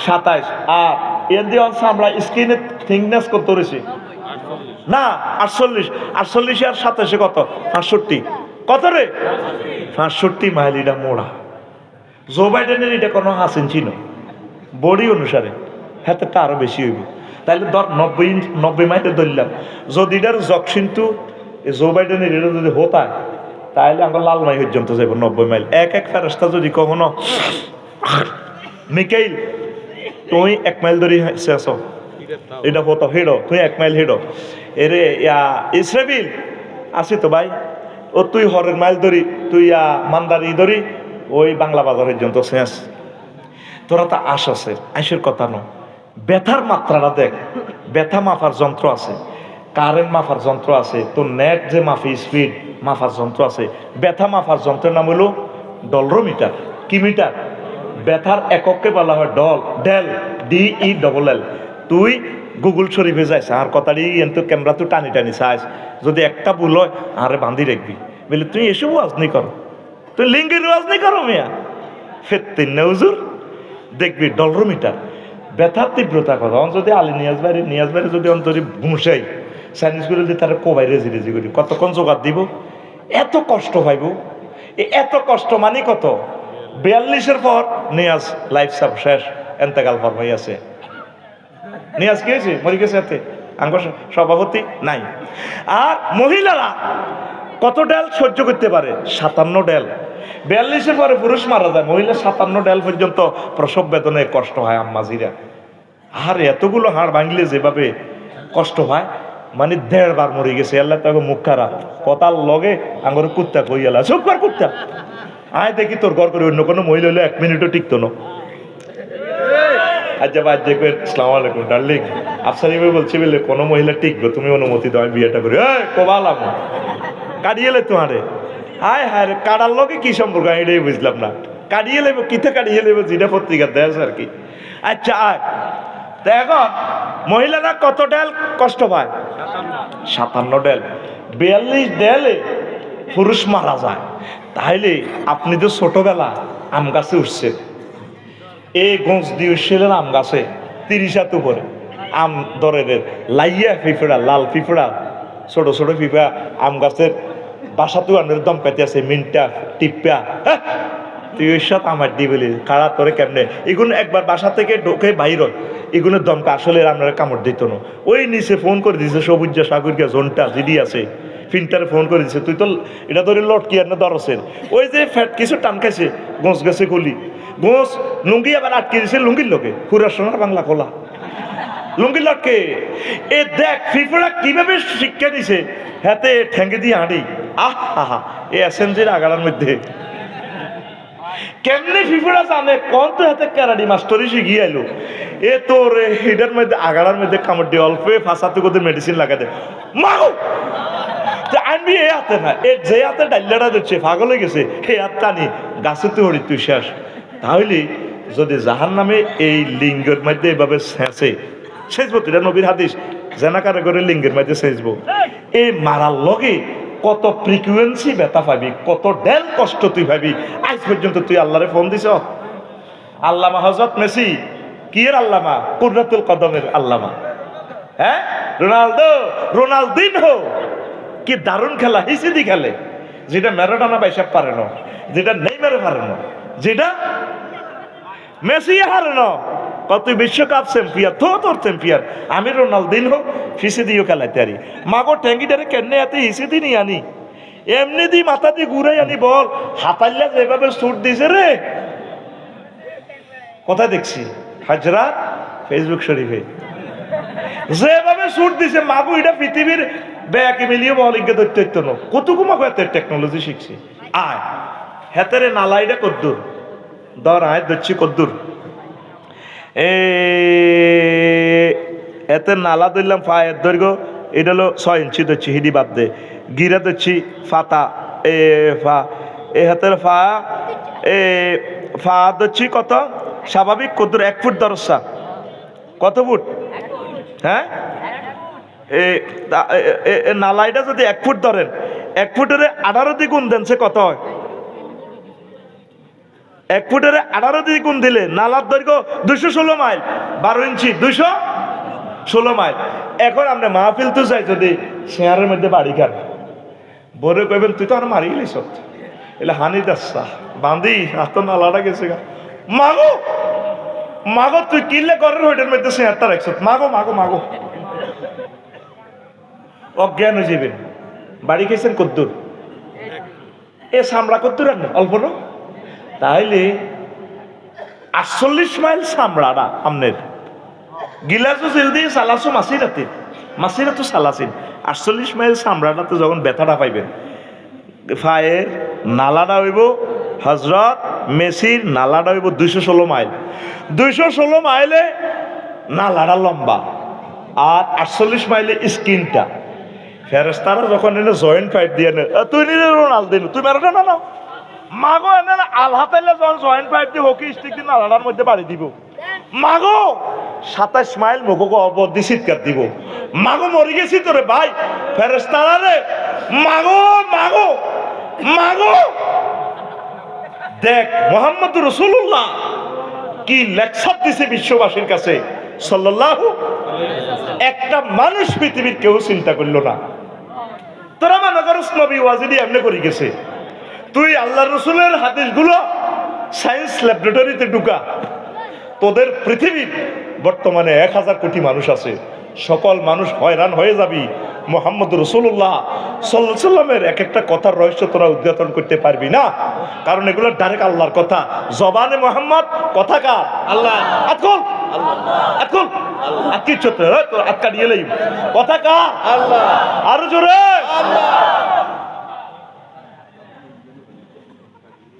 27। আর হিন্দি অংশ আমরা স্কিনের থিকনেস কত রয়েছে? না 48। 48 আর 27 কত? 65। কত রে? 65 মাইল। এটা মোড়া। জো বাইডেনের এটা কোনো 5 ইঞ্চি নয়, বডি অনুসারে হাতে তা আরো বেশি হইব। তাইলে ধর 90 মাইলে ধরলাম, যদি এটার জকসিন্তু জো বাইডেনের এটা যদি হতায়, তাহলে আমরা লালমাই পর্যন্ত যাবো 90 মাইল। এক এক ফেরেশতা যদি কখনো মিকাইল তুই 1 মাইল ধরে শেষ এটা কত হেডো তুই 1 মাইল হেডো এরে ইসরাফিল আসি তো ভাই ও তুই হরের মাইল ধরি তুই মান্দারি ধরি ওই বাংলা বাজার পর্যন্ত শেষ। তোরা তো আছে আইসের কথা ন ব্যথার মাত্রাটা দেখ, ব্যথা মাপার যন্ত্র আছে, কারেন্ট মাপার যন্ত্র আছে, তো নেট যে মাফি স্পিড মাপার যন্ত্র আছে। ব্যথা মাপার যন্ত্রের নাম হলো ডলরোমিটার। কি মিটার? ব্যথার একককে বলা হয় ডেল DELL। তুই গুগল শরীফে যাইস আর কথাটি কিন্তু ক্যামেরা তুই টানি টানি চাইস, যদি একটা ভুল হয় আরে বান্ধি রাখবি বলে তুই এসব ওয়াজ নি করো, তুই লিঙ্গের ওয়াজ নি করো মিয়া ফেত্তিন না হুজুর। দেখবি ডলরোমিটার ব্যথার তীব্রতা কথা যদি আলী নিয়াজ বাইরে যদি অন্তরে ঘুষাই চাইনিজ করে যদি তারা কোবাই রেজি করি কতক্ষণ জোগাড় দিব, এত কষ্ট পাইব। এত কষ্ট মানে কত? 42-এর পর নিয়াজ লাইফ সব শেষ, এন্তেকাল ফরমাই আছে। নিয়াজ কি হয়েছে? মরে গেছে এতে আঙ্গ সভাপতি নাই। আর মহিলারা কত ডেল সহ্য করতে পারে? 57 ডেল। 42-এর পরে পুরুষ মারা যায়, মহিলা 57 ডেল পর্যন্ত প্রসব বেদনায় কষ্ট হয় আম্মাজিরা। আর এতগুলো হাড় ভাঙলে যেভাবে কষ্ট হয় মানে 1.5 বার মরে গেছে। আল্লাহ তাকে মুখ খারাপ কথার লগে আঙ্গর কুত্তা কইয়ালা চুপ কর কুত্তা আয় দেখি তোর ঘর করে অন্য কোনো মহিলা হলে 1 মিনিটও টিকতো না। আচ্ছা বাদ দেখবেন আসসালামু আলাইকুম ডার্লিং আফসারি ভাই বলছি বলে কোনো মহিলা টিকবে তুমি অনুমতি দাও আমি বিয়েটা করি। কোবালাম কাটিয়ে এলে তোমারে হায় হায় রে কাটার লগে কি সম্পর্ক আমি এটাই বুঝলাম না। কাটিয়ে লেবো কিতে কাটিয়ে লেবো যেটা পত্রিকা দেয় আর কি। আচ্ছা আয় দেখো মহিলারা কত ডেল কষ্ট পায়? 57 ডেল। 42 ডেলে পুরুষ মারা যায়। তাহলে আপনি তো ছোটবেলা আম গাছে উঠছেন, এই গোঁজ দিয়ে উঠছিলেন আম গাছে 30 হাত উপরে আম ধরেন লাইয়া পিঁপড়া লাল পিঁপড়া ছোট ছোট পিঁপড়া আম গাছের বাসাতেও আনের দম পেতে আছে মিনটা টিপা তুই ওই সাথে আমার দিয়ে বলি খারাপ করে কেমনে এগুলো একবার বাসা থেকে ঢোকে বাইর হয় এগুলোর দমকা আসলে আপনারা কামড় দিত না। ওই নিচে ফোন করে দিয়েছে সবুজ সাগরিকা জোনটা জিডি আছে ফিনটারে ফোন করে দিছে তুই তো এটা ধরে লটকি আর না দরসের ওই যে ফ্যাট কিছু টান খাইছে গোঁস গেছে খুলি গোঁস লুঙ্গি আবার আটকে দিছে লুঙ্গির লোকে খুরার সোনার বাংলা খোলা লুঙ্গি লটকে এ দেখ ফিফড়া কিভাবে শিক্ষা দিছে হাতে ঠেঙ্গে দিয়ে হাঁটি আহা এ এসএনজির আগাড়ার মধ্যে কেমনে ফিফড়া জানে কোন তো হাতে ক্যারাডি মাস্টারই শিখিয়ে আইলো এ তোর এটার মধ্যে আগাড়ার মধ্যে কামড় দিয়ে অল্পে ফাঁসাতে কোথায় মেডিসিন লাগাতে মাগো আনবি এ হাতে না এ যে হাতে ডাইলাটা দিচ্ছে পাগল হয়ে গেছে হে হাত টানি গাছে তো হরি তুই শেষ। তাহলে যদি জাহান নামে এই লিঙ্গের মধ্যে এভাবে ছেঁচে সেচবো তুই নবীর হাদিস জেনাকারে করে লিঙ্গের মধ্যে সেচবো এই মারার লগে কত ফ্রিকুয়েন্সি ব্যথা পাবি কত ডেল কষ্ট তুই ভাবি। আজ পর্যন্ত তুই আল্লাহরে ফোন দিছ? আল্লামা হযরত মেসি কি এর আল্লামা কুদরতুল কদমের আল্লামা হ্যাঁ রোনালদিনহো কি দারুণ খেলা হিসিদি খেলে যেটা ম্যারাডোনা বাইসাব পারে না যেটা নেইমারে পারে না যেটা মেসি হারে না কত বিশ্বকাপ চ্যাম্পিয়ন তো তোর চ্যাম্পিয়ন আমি রোনালদিনহো হিসিদিও খেলাইতে আরি মাগো ট্যাঙ্গিটারে কেন এতে হিসিদি নি আনি এমনি দি মাথা দিয়ে ঘুরাই আনি বল হাতাল্লা যেভাবে সুট দিছে রে কোথায় দেখছি হাজরা ফেসবুক শরীফে যেভাবে সুট দিছে মাগো এটা পৃথিবীর ব্যাকে মিলিয়ে বলিকে ধরতে হইতো না কতটুকু মাগো এত টেকনোলজি শিখছি আয় হেতারে নালাইটা কদ্দুর দর আয় ধরছি কদ্দুর এতে নালা ধরলাম পায়ের দৈর্ঘ্য এটা হলো 6 ইঞ্চি ধরছি হিডি বাদ দে গিরা ধরছি ফাতা ফা এ হাতের ফা ধরছি কত স্বাভাবিক কদ্দুর 1 ফুট দরসা কত ফুট হ্যাঁ নালাইটা যদি 1 ফুট ধরেন 1 ফুটের 18 দিয়ে গুণ দেন সে কত হয় 1 ফুটের 18 দিয়ে গুণ দিলে নালার দৈর্ঘ্য 216 মাইল 12 ইঞ্চি 216 মাইল। এখন আমরা মাহফিল তো যাই যদি শেয়ারের মধ্যে বাড়ি খান বরে কইবেন তুই তো আর মারি গেলিস এলে হানি দাসা বাঁধি আর তো নালাটা গেছে গা মাগো মাগো তুই কিনলে ঘরের হোটের মধ্যে শেয়ারটা রাখছ মাগো মাগো মাগো অজ্ঞান হয়ে যাবেন। বাড়ি খেয়েছেন কদ্দুর এ চামড়া কত রান্না অল্প না, তাইলে 48 মাইল চামড়াটা আমনের গিলাসও জেল দিয়ে চালাছো মাসিরা তো চালাছিল 48 মাইল চামড়াটা তো যখন ব্যথাটা পাইবেন ফায়ের নালাটা হইব হজরত মেসির নালাটা হইব 216 মাইল 216 মাইলে নালাটা লম্বা আর 48 মাইলে স্কিনটা ফেরেস্তারা যখন এনে জয়েন্ট ফাইট দিয়ে তুই নিলে রোনালদিনো তুই মেরোটা না নাও মাগো এনে আলহা তাইলে যখন জয়েন্ট ফাইট দিয়ে হকি স্টিক দিয়ে নালাটার মধ্যে বাড়ি দিব মাগো 27 মাইল মুখকে অবধি চিৎকার দিব মাগো মরি গেছি তোরে ভাই ফেরেস্তারা রে মাগো মাগো মাগো দেখ মোহাম্মদ রাসূলুল্লাহ কি লেকচার দিছে বিশ্ববাসীর কাছে সাল্লাল্লাহু একটা মানুষ পৃথিবীর কেউ চিন্তা করলো না তোরা মনে করস নবী ওয়াজিদি এমনি করে গেছে তুই আল্লাহ রসুলের হাদিসগুলো সায়েন্স ল্যাবরেটরিতে ঢুকা তোদের পৃথিবীর বর্তমানে 1000 কোটি মানুষ আছে সকল মানুষ হয়রান হয়ে যাবি মোহাম্মদ রাসূলুল্লাহ সাল্লাল্লাহু আলাইহি সাল্লামের এক একটা কথার রহস্য তোরা উদ্ঘাটন করতে পারবি না কারণ এগুলো ডাইরেক্ট আল্লাহর কথা জবানে মোহাম্মদ কথা কার আল্লাহ আতকুল আতকুল আতকি চতে তো আতকা দিয়ে লই কথা কার আল্লাহ আর জোরে আল্লাহ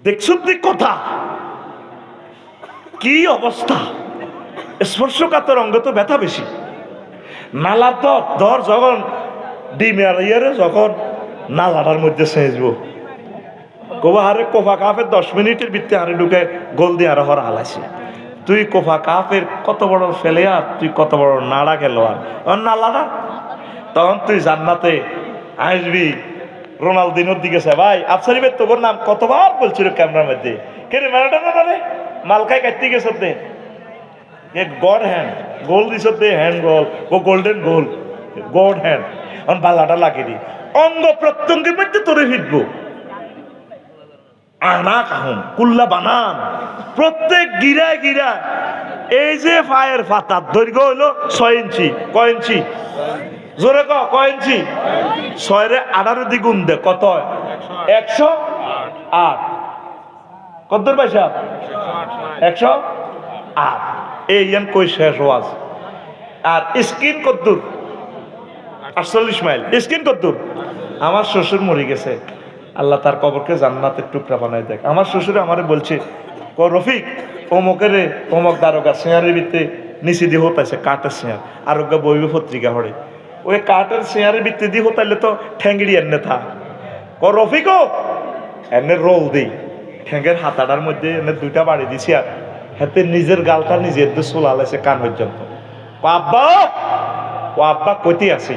দেখছো দিক কথা কি অবস্থা স্পর্শকাতর অঙ্গ তো ব্যথা বেশি নালা তো ধর যখন ডিমের ইয়ারে যখন নালাটার মধ্যে সেঁচবো কোবা হারে কোফা কাপের 10 মিনিটের ভিত্তি হারে ঢুকে গোল দিয়ে আরো হর হালাইছে তুই কোফা কাপের কত বড় ফেলে আর তুই কত বড় নাড়া খেলোয়াড় নালাটা তখন তুই জান্নাতে আসবি রোনালদিনোর দিকে ভাই আফসারি ভাই তোর নাম কতবার বলছিল ক্যামেরার মধ্যে কে রে ম্যারাডোনা না রে মালকায় কাটতে গেছ দে গড হ্যান্ড গোল দিছ দে হ্যান্ড গোল ও গোল্ডেন গোল গড হ্যান্ড অন বালাটা লাগিয়ে দি অঙ্গ প্রত্যঙ্গের মধ্যে তোরে ফিরবো আনা কাহুন কুল্লা বানান প্রত্যেক গিরায় গিরায় এই যে ফায়ের ফাতার দৈর্ঘ্য হইলো 6 ইঞ্চি কয় ইঞ্চি জোরে কয় ইঞ্চি 6 রে 18 দ্বিগুণ দে কত 108 কত পয়সা 108 এই ইয়ান কই শেষ ওয়াজ আর স্কিন কদ্দুর 48 মাইল স্কিন কদ্দুর আমার শ্বশুর মরে গেছে আল্লাহ তার কবরকে জান্নাতের টুকরা বানায় দেখ আমার শ্বশুর আমারে বলছে ক রফিক অমুকের অমুক দারোগা সিঁয়ারের ভিতরে নিচে দিয়ে হতাইছে কাঠের সিঁয়ার আরোগ্য বইব পত্রিকা হরে ওই কাঠের সিঁয়ারের ভিতরে দিয়ে হতাইলে তো ঠ্যাঙ্গিড়ি এনে থা ক রফিকও এনে রোল দিই ঠ্যাঙ্গের হাতাটার মধ্যে এনে 2টা বাড়ি দিছি আর হাতে নিজের গালটা নিজের দিয়ে চুল আলাইছে কান পর্যন্ত আব্বা ও আব্বা কইতে আছে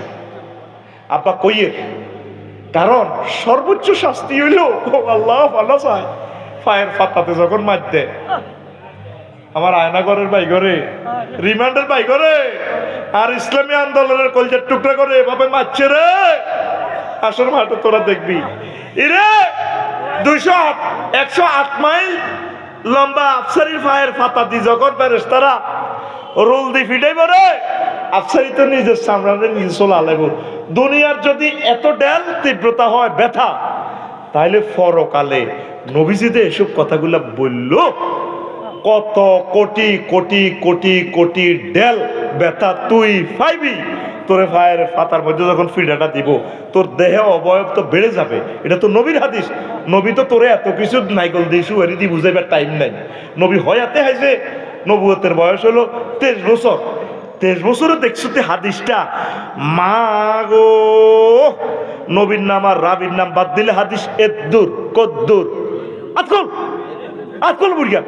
আব্বা কইয়ের কারণ সর্বোচ্চ শাস্তি হইল আল্লাহ ভালো চায় ফায়ের ফাতাতে যখন মারতে আমার আয়নাগরের ভাই ঘরে রিমান্ডের ভাই ঘরে আর ইসলামী আন্দোলনের কলজার টুকরা করে এভাবে মারছে রে আসর মাঠে তোরা দেখবি ইরে 108 মাইল লম্বা আফসারির ফায়ের ফাতা দি যখন ফেরেশতারা রোল দি ফিটাইব রে আফসারি তো নিজের সামনে নিজে চলে আলাইব দুনিয়ার যদি এত ডেল তীব্রতা হয় ব্যথা তাহলে পরকালে নবীজিতে এসব কথাগুলা বলল কত কোটি কোটি কোটি কোটি ডেল ব্যথা তুই পাইবি তোরে ফায়ের ফাতার মধ্যে যখন ফিডাটা দিব তোর দেহে অবয়ব তো বেড়ে যাবে এটা তো নবীর হাদিস নবী তো তোরে এত কিছু নাইকল দিয়েছু এরি দি বুঝাইবার টাইম নাই নবী হয়াতে হাইছে নবুয়তের বয়স হলো 23 বছর 23 বছরে দেখছো তে হাদিসটা মা গো নবীর নাম আর রাবির নাম বাদ দিলে হাদিস এদ্দুর কদ্দুর আতকুল আতকুল বুড়িয়া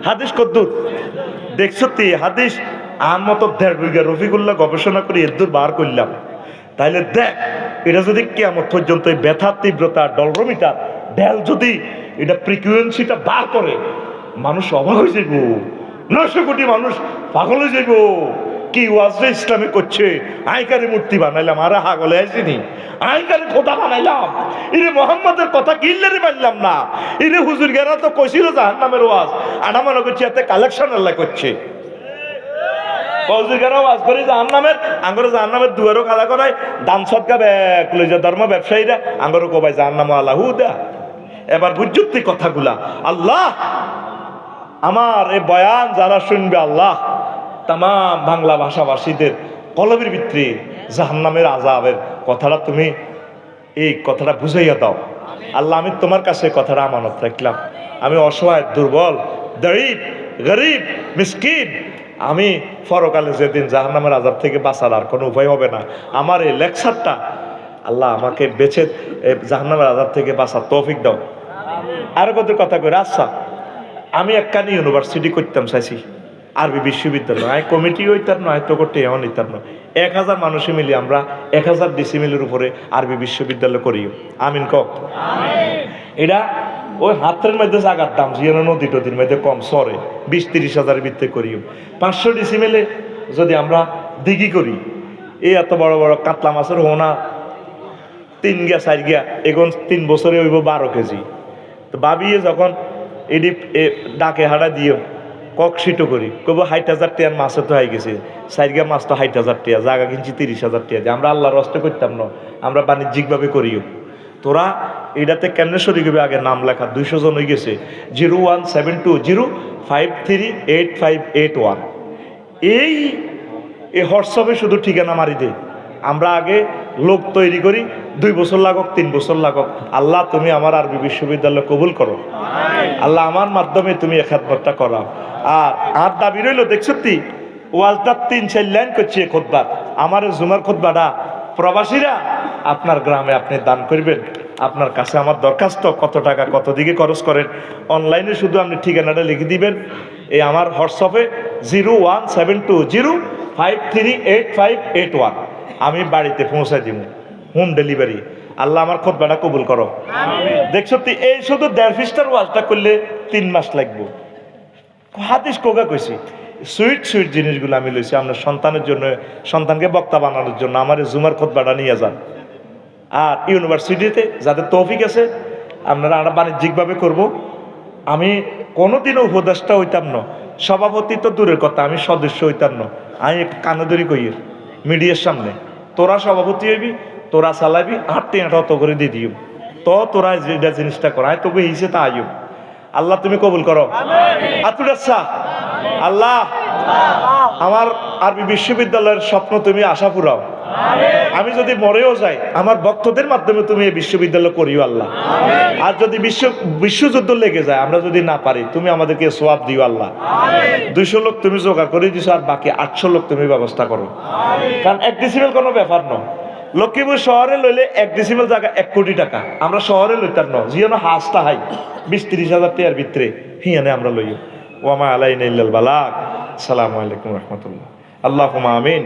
হাদিস কদ্দুর দেখছো তে হাদিস আম মতো 1.5 বিঘা রফিকুল্লাহ গবেষণা করে এদ্দুর বার করলাম তাইলে দেখ এটা যদি কিয়ামত পর্যন্ত এই ব্যথার তীব্রতা ডলরোমিটার ডেল যদি এটা ফ্রিকুয়েন্সিটা বার করে মানুষ অবাক হয়ে যাইব 900 কোটি মানুষ পাগল হয়ে যাইব কি ওয়াজরে ইসলামে করছে আইকারে মূর্তি বানাইলাম আরে হাগলে আসিনি আইকারে খোদা বানাইলাম ইরে মোহাম্মদের কথা কিল্লারে মানলাম না ইরে হুজুর গেরা তো কইছিল জাহান্নামের ওয়াজ আনা মনে করছি এতে কালেকশন আল্লাহ করছে হুজুর গেরা ওয়াজ করে জাহান্নামের আঙ্গরে জাহান্নামের দুয়ারও খালা করায় দান সদকা ব্যাগ লইজা ধর্ম ব্যবসায়ীরা আঙ্গরে কোবাই জাহান্নাম আল্লাহু দা এবার বুঝুত্তি কথাগুলা আল্লাহ আমার এই বয়ান যারা শুনবে আল্লাহ তাম বাংলা ভাষাভাষীদের কলবের ভিতরে জাহান্নামের আযাবের কথাটা তুমি এই কথাটা বুঝাইয়া দাও আল্লাহ। আমি তোমার কাছে কথাটা আমানত রাখলাম। আমি অসহায়, দুর্বল, গরিব গরিব মিসকিন, আমি পরকালে যেদিন জাহান্নামের আযাব থেকে বাঁচার আর কোনো উপায় হবে না, আমার এই লেকচারটা আল্লাহ আমাকে বেঁচে জাহান্নামের আযাব থেকে বাঁচার তৌফিক দাও। আরো কত কথা কই, আচ্ছা আমি একখানি ইউনিভার্সিটি করতাম চাইছি, আরবি বিশ্ববিদ্যালয়, আয় কমিটি হইতার নয় তো করতে এমন হইতার নয়, 1000 মানুষে মিলে আমরা 1000 ডিসিমিলের উপরে আরবি বিশ্ববিদ্যালয় করি। আমিন ক। এটা ওই হাতের মধ্যে জায়গার দাম জিয়ানো নদী টদির মধ্যে কম সরে 20-30 হাজারের ভিত্তি করিও। 500 ডিসিমিলে যদি আমরা দিঘি করি, এই এত বড় বড় কাতলা মাছের হোনা 3 গিয়া 4 গিয়া এখন 3 বছরে হইব 12 কেজি। তো ভাবিয়ে যখন এডি ডাকে হাড়া দিও কক সিটো করি কব 60,000 টাকার মাছে তো হয়ে গেছে, 4 গিয়া মাছ তো 60,000 টাকা, জায়গা কিনছি 30,000 টাকা দিয়ে। আমরা আল্লাহর রাস্তে করতাম না, আমরা বাণিজ্যিকভাবে করিও। তোরা এটাতে কেমনে শরীর হবে, আগে নাম লেখা 200 জন হয়ে গেছে। 01720538581। এই হোয়াটসঅ্যাপে শুধু ঠিকানা মারি দে, আমরা আগে লোক তৈরি করি, 2 বছর লাগুক 3 বছর লাগুক। আল্লাহ তুমি আমার আরবি বিশ্ববিদ্যালয় কবুল করো আল্লাহ, আমার মাধ্যমে তুমি এই খেদমতটা করাও। আর দাবি রইল দেখছো ওয়াজটা 3-4 লাইন করছি খুতবা, আমার জুমার খুতবাটা প্রবাসীরা আপনার গ্রামে আপনি দান করবেন। আপনার কাছে আমার দরখাস্ত, কত টাকা কত দিকে খরচ করেন অনলাইনে শুধু আপনি ঠিকানাটা লিখে দিবেন। এই আমার হোয়াটসঅ্যাপে 01720538581, আমি বাড়িতে পৌঁছাই দিব, হোম ডেলিভারি। আল্লাহ আমার খুতবাটা কবুল করো। দেখছো এই শুধু 1.5 পৃষ্ঠার ওয়াজটা করলে 3 মাস লাগবে। হাদিস কোগা কইছি, সুইট সুইট জিনিসগুলো আমি লইছি আপনার সন্তানের জন্য, সন্তানকে বক্তা বানানোর জন্য। আমার জুমার খুতবাটা নিয়ে যান। আর ইউনিভার্সিটিতে যাদের তৌফিক আছে আপনারা আমরা বাণিজ্যিকভাবে করব। আমি কোনোদিনও উপদেষ্টা হইতাম না, সভাপতি তো দূরের কথা, আমি সদস্য হইতাম না। আমি কানাদরি কইয়ের মিডিয়ার সামনে, তোরা সভাপতি হইবি, তোরা চালাবি, 8 অত করে দিয়ে দিও, তো তোরা যেটা জিনিসটা করা তোকে হিসে তা আইব। আল্লাহ তুমি কবুল করো। আচ্ছা আল্লাহ আমার আরবি বিশ্ববিদ্যালয়ের স্বপ্ন তুমি আশা পুরাও। আমি যদি মরেও যাই আমার ভক্তদের মাধ্যমে তুমি এই বিশ্ববিদ্যালয় করিও আল্লাহ। আর যদি বিশ্বযুদ্ধ লেগে যায়, আমরা যদি না পারি, তুমি আমাদেরকে সোয়াব দিও আল্লাহ। 200 লোক তুমি জোগাড় করে দিছো, আর বাকি 800 লোক তুমি ব্যবস্থা করো। কারণ 1 ডিসিমেল কোনো ব্যাপার নয়। লক্ষ্মীপুর শহরে লইলে 1 ডিসিমেল জায়গা 1 কোটি টাকা, আমরা শহরে লইতার নয়, জিয়ানো হাসটা হাই 20-30 হাজার টাকার ভিতরে হিয়ানে আমরা লইও। ওয়ামা আলাইনা ইল্লাল বালাগ। আসসালামু আলাইকুম রহমতুল্লাহ। আল্লাহুম্মা আমিন।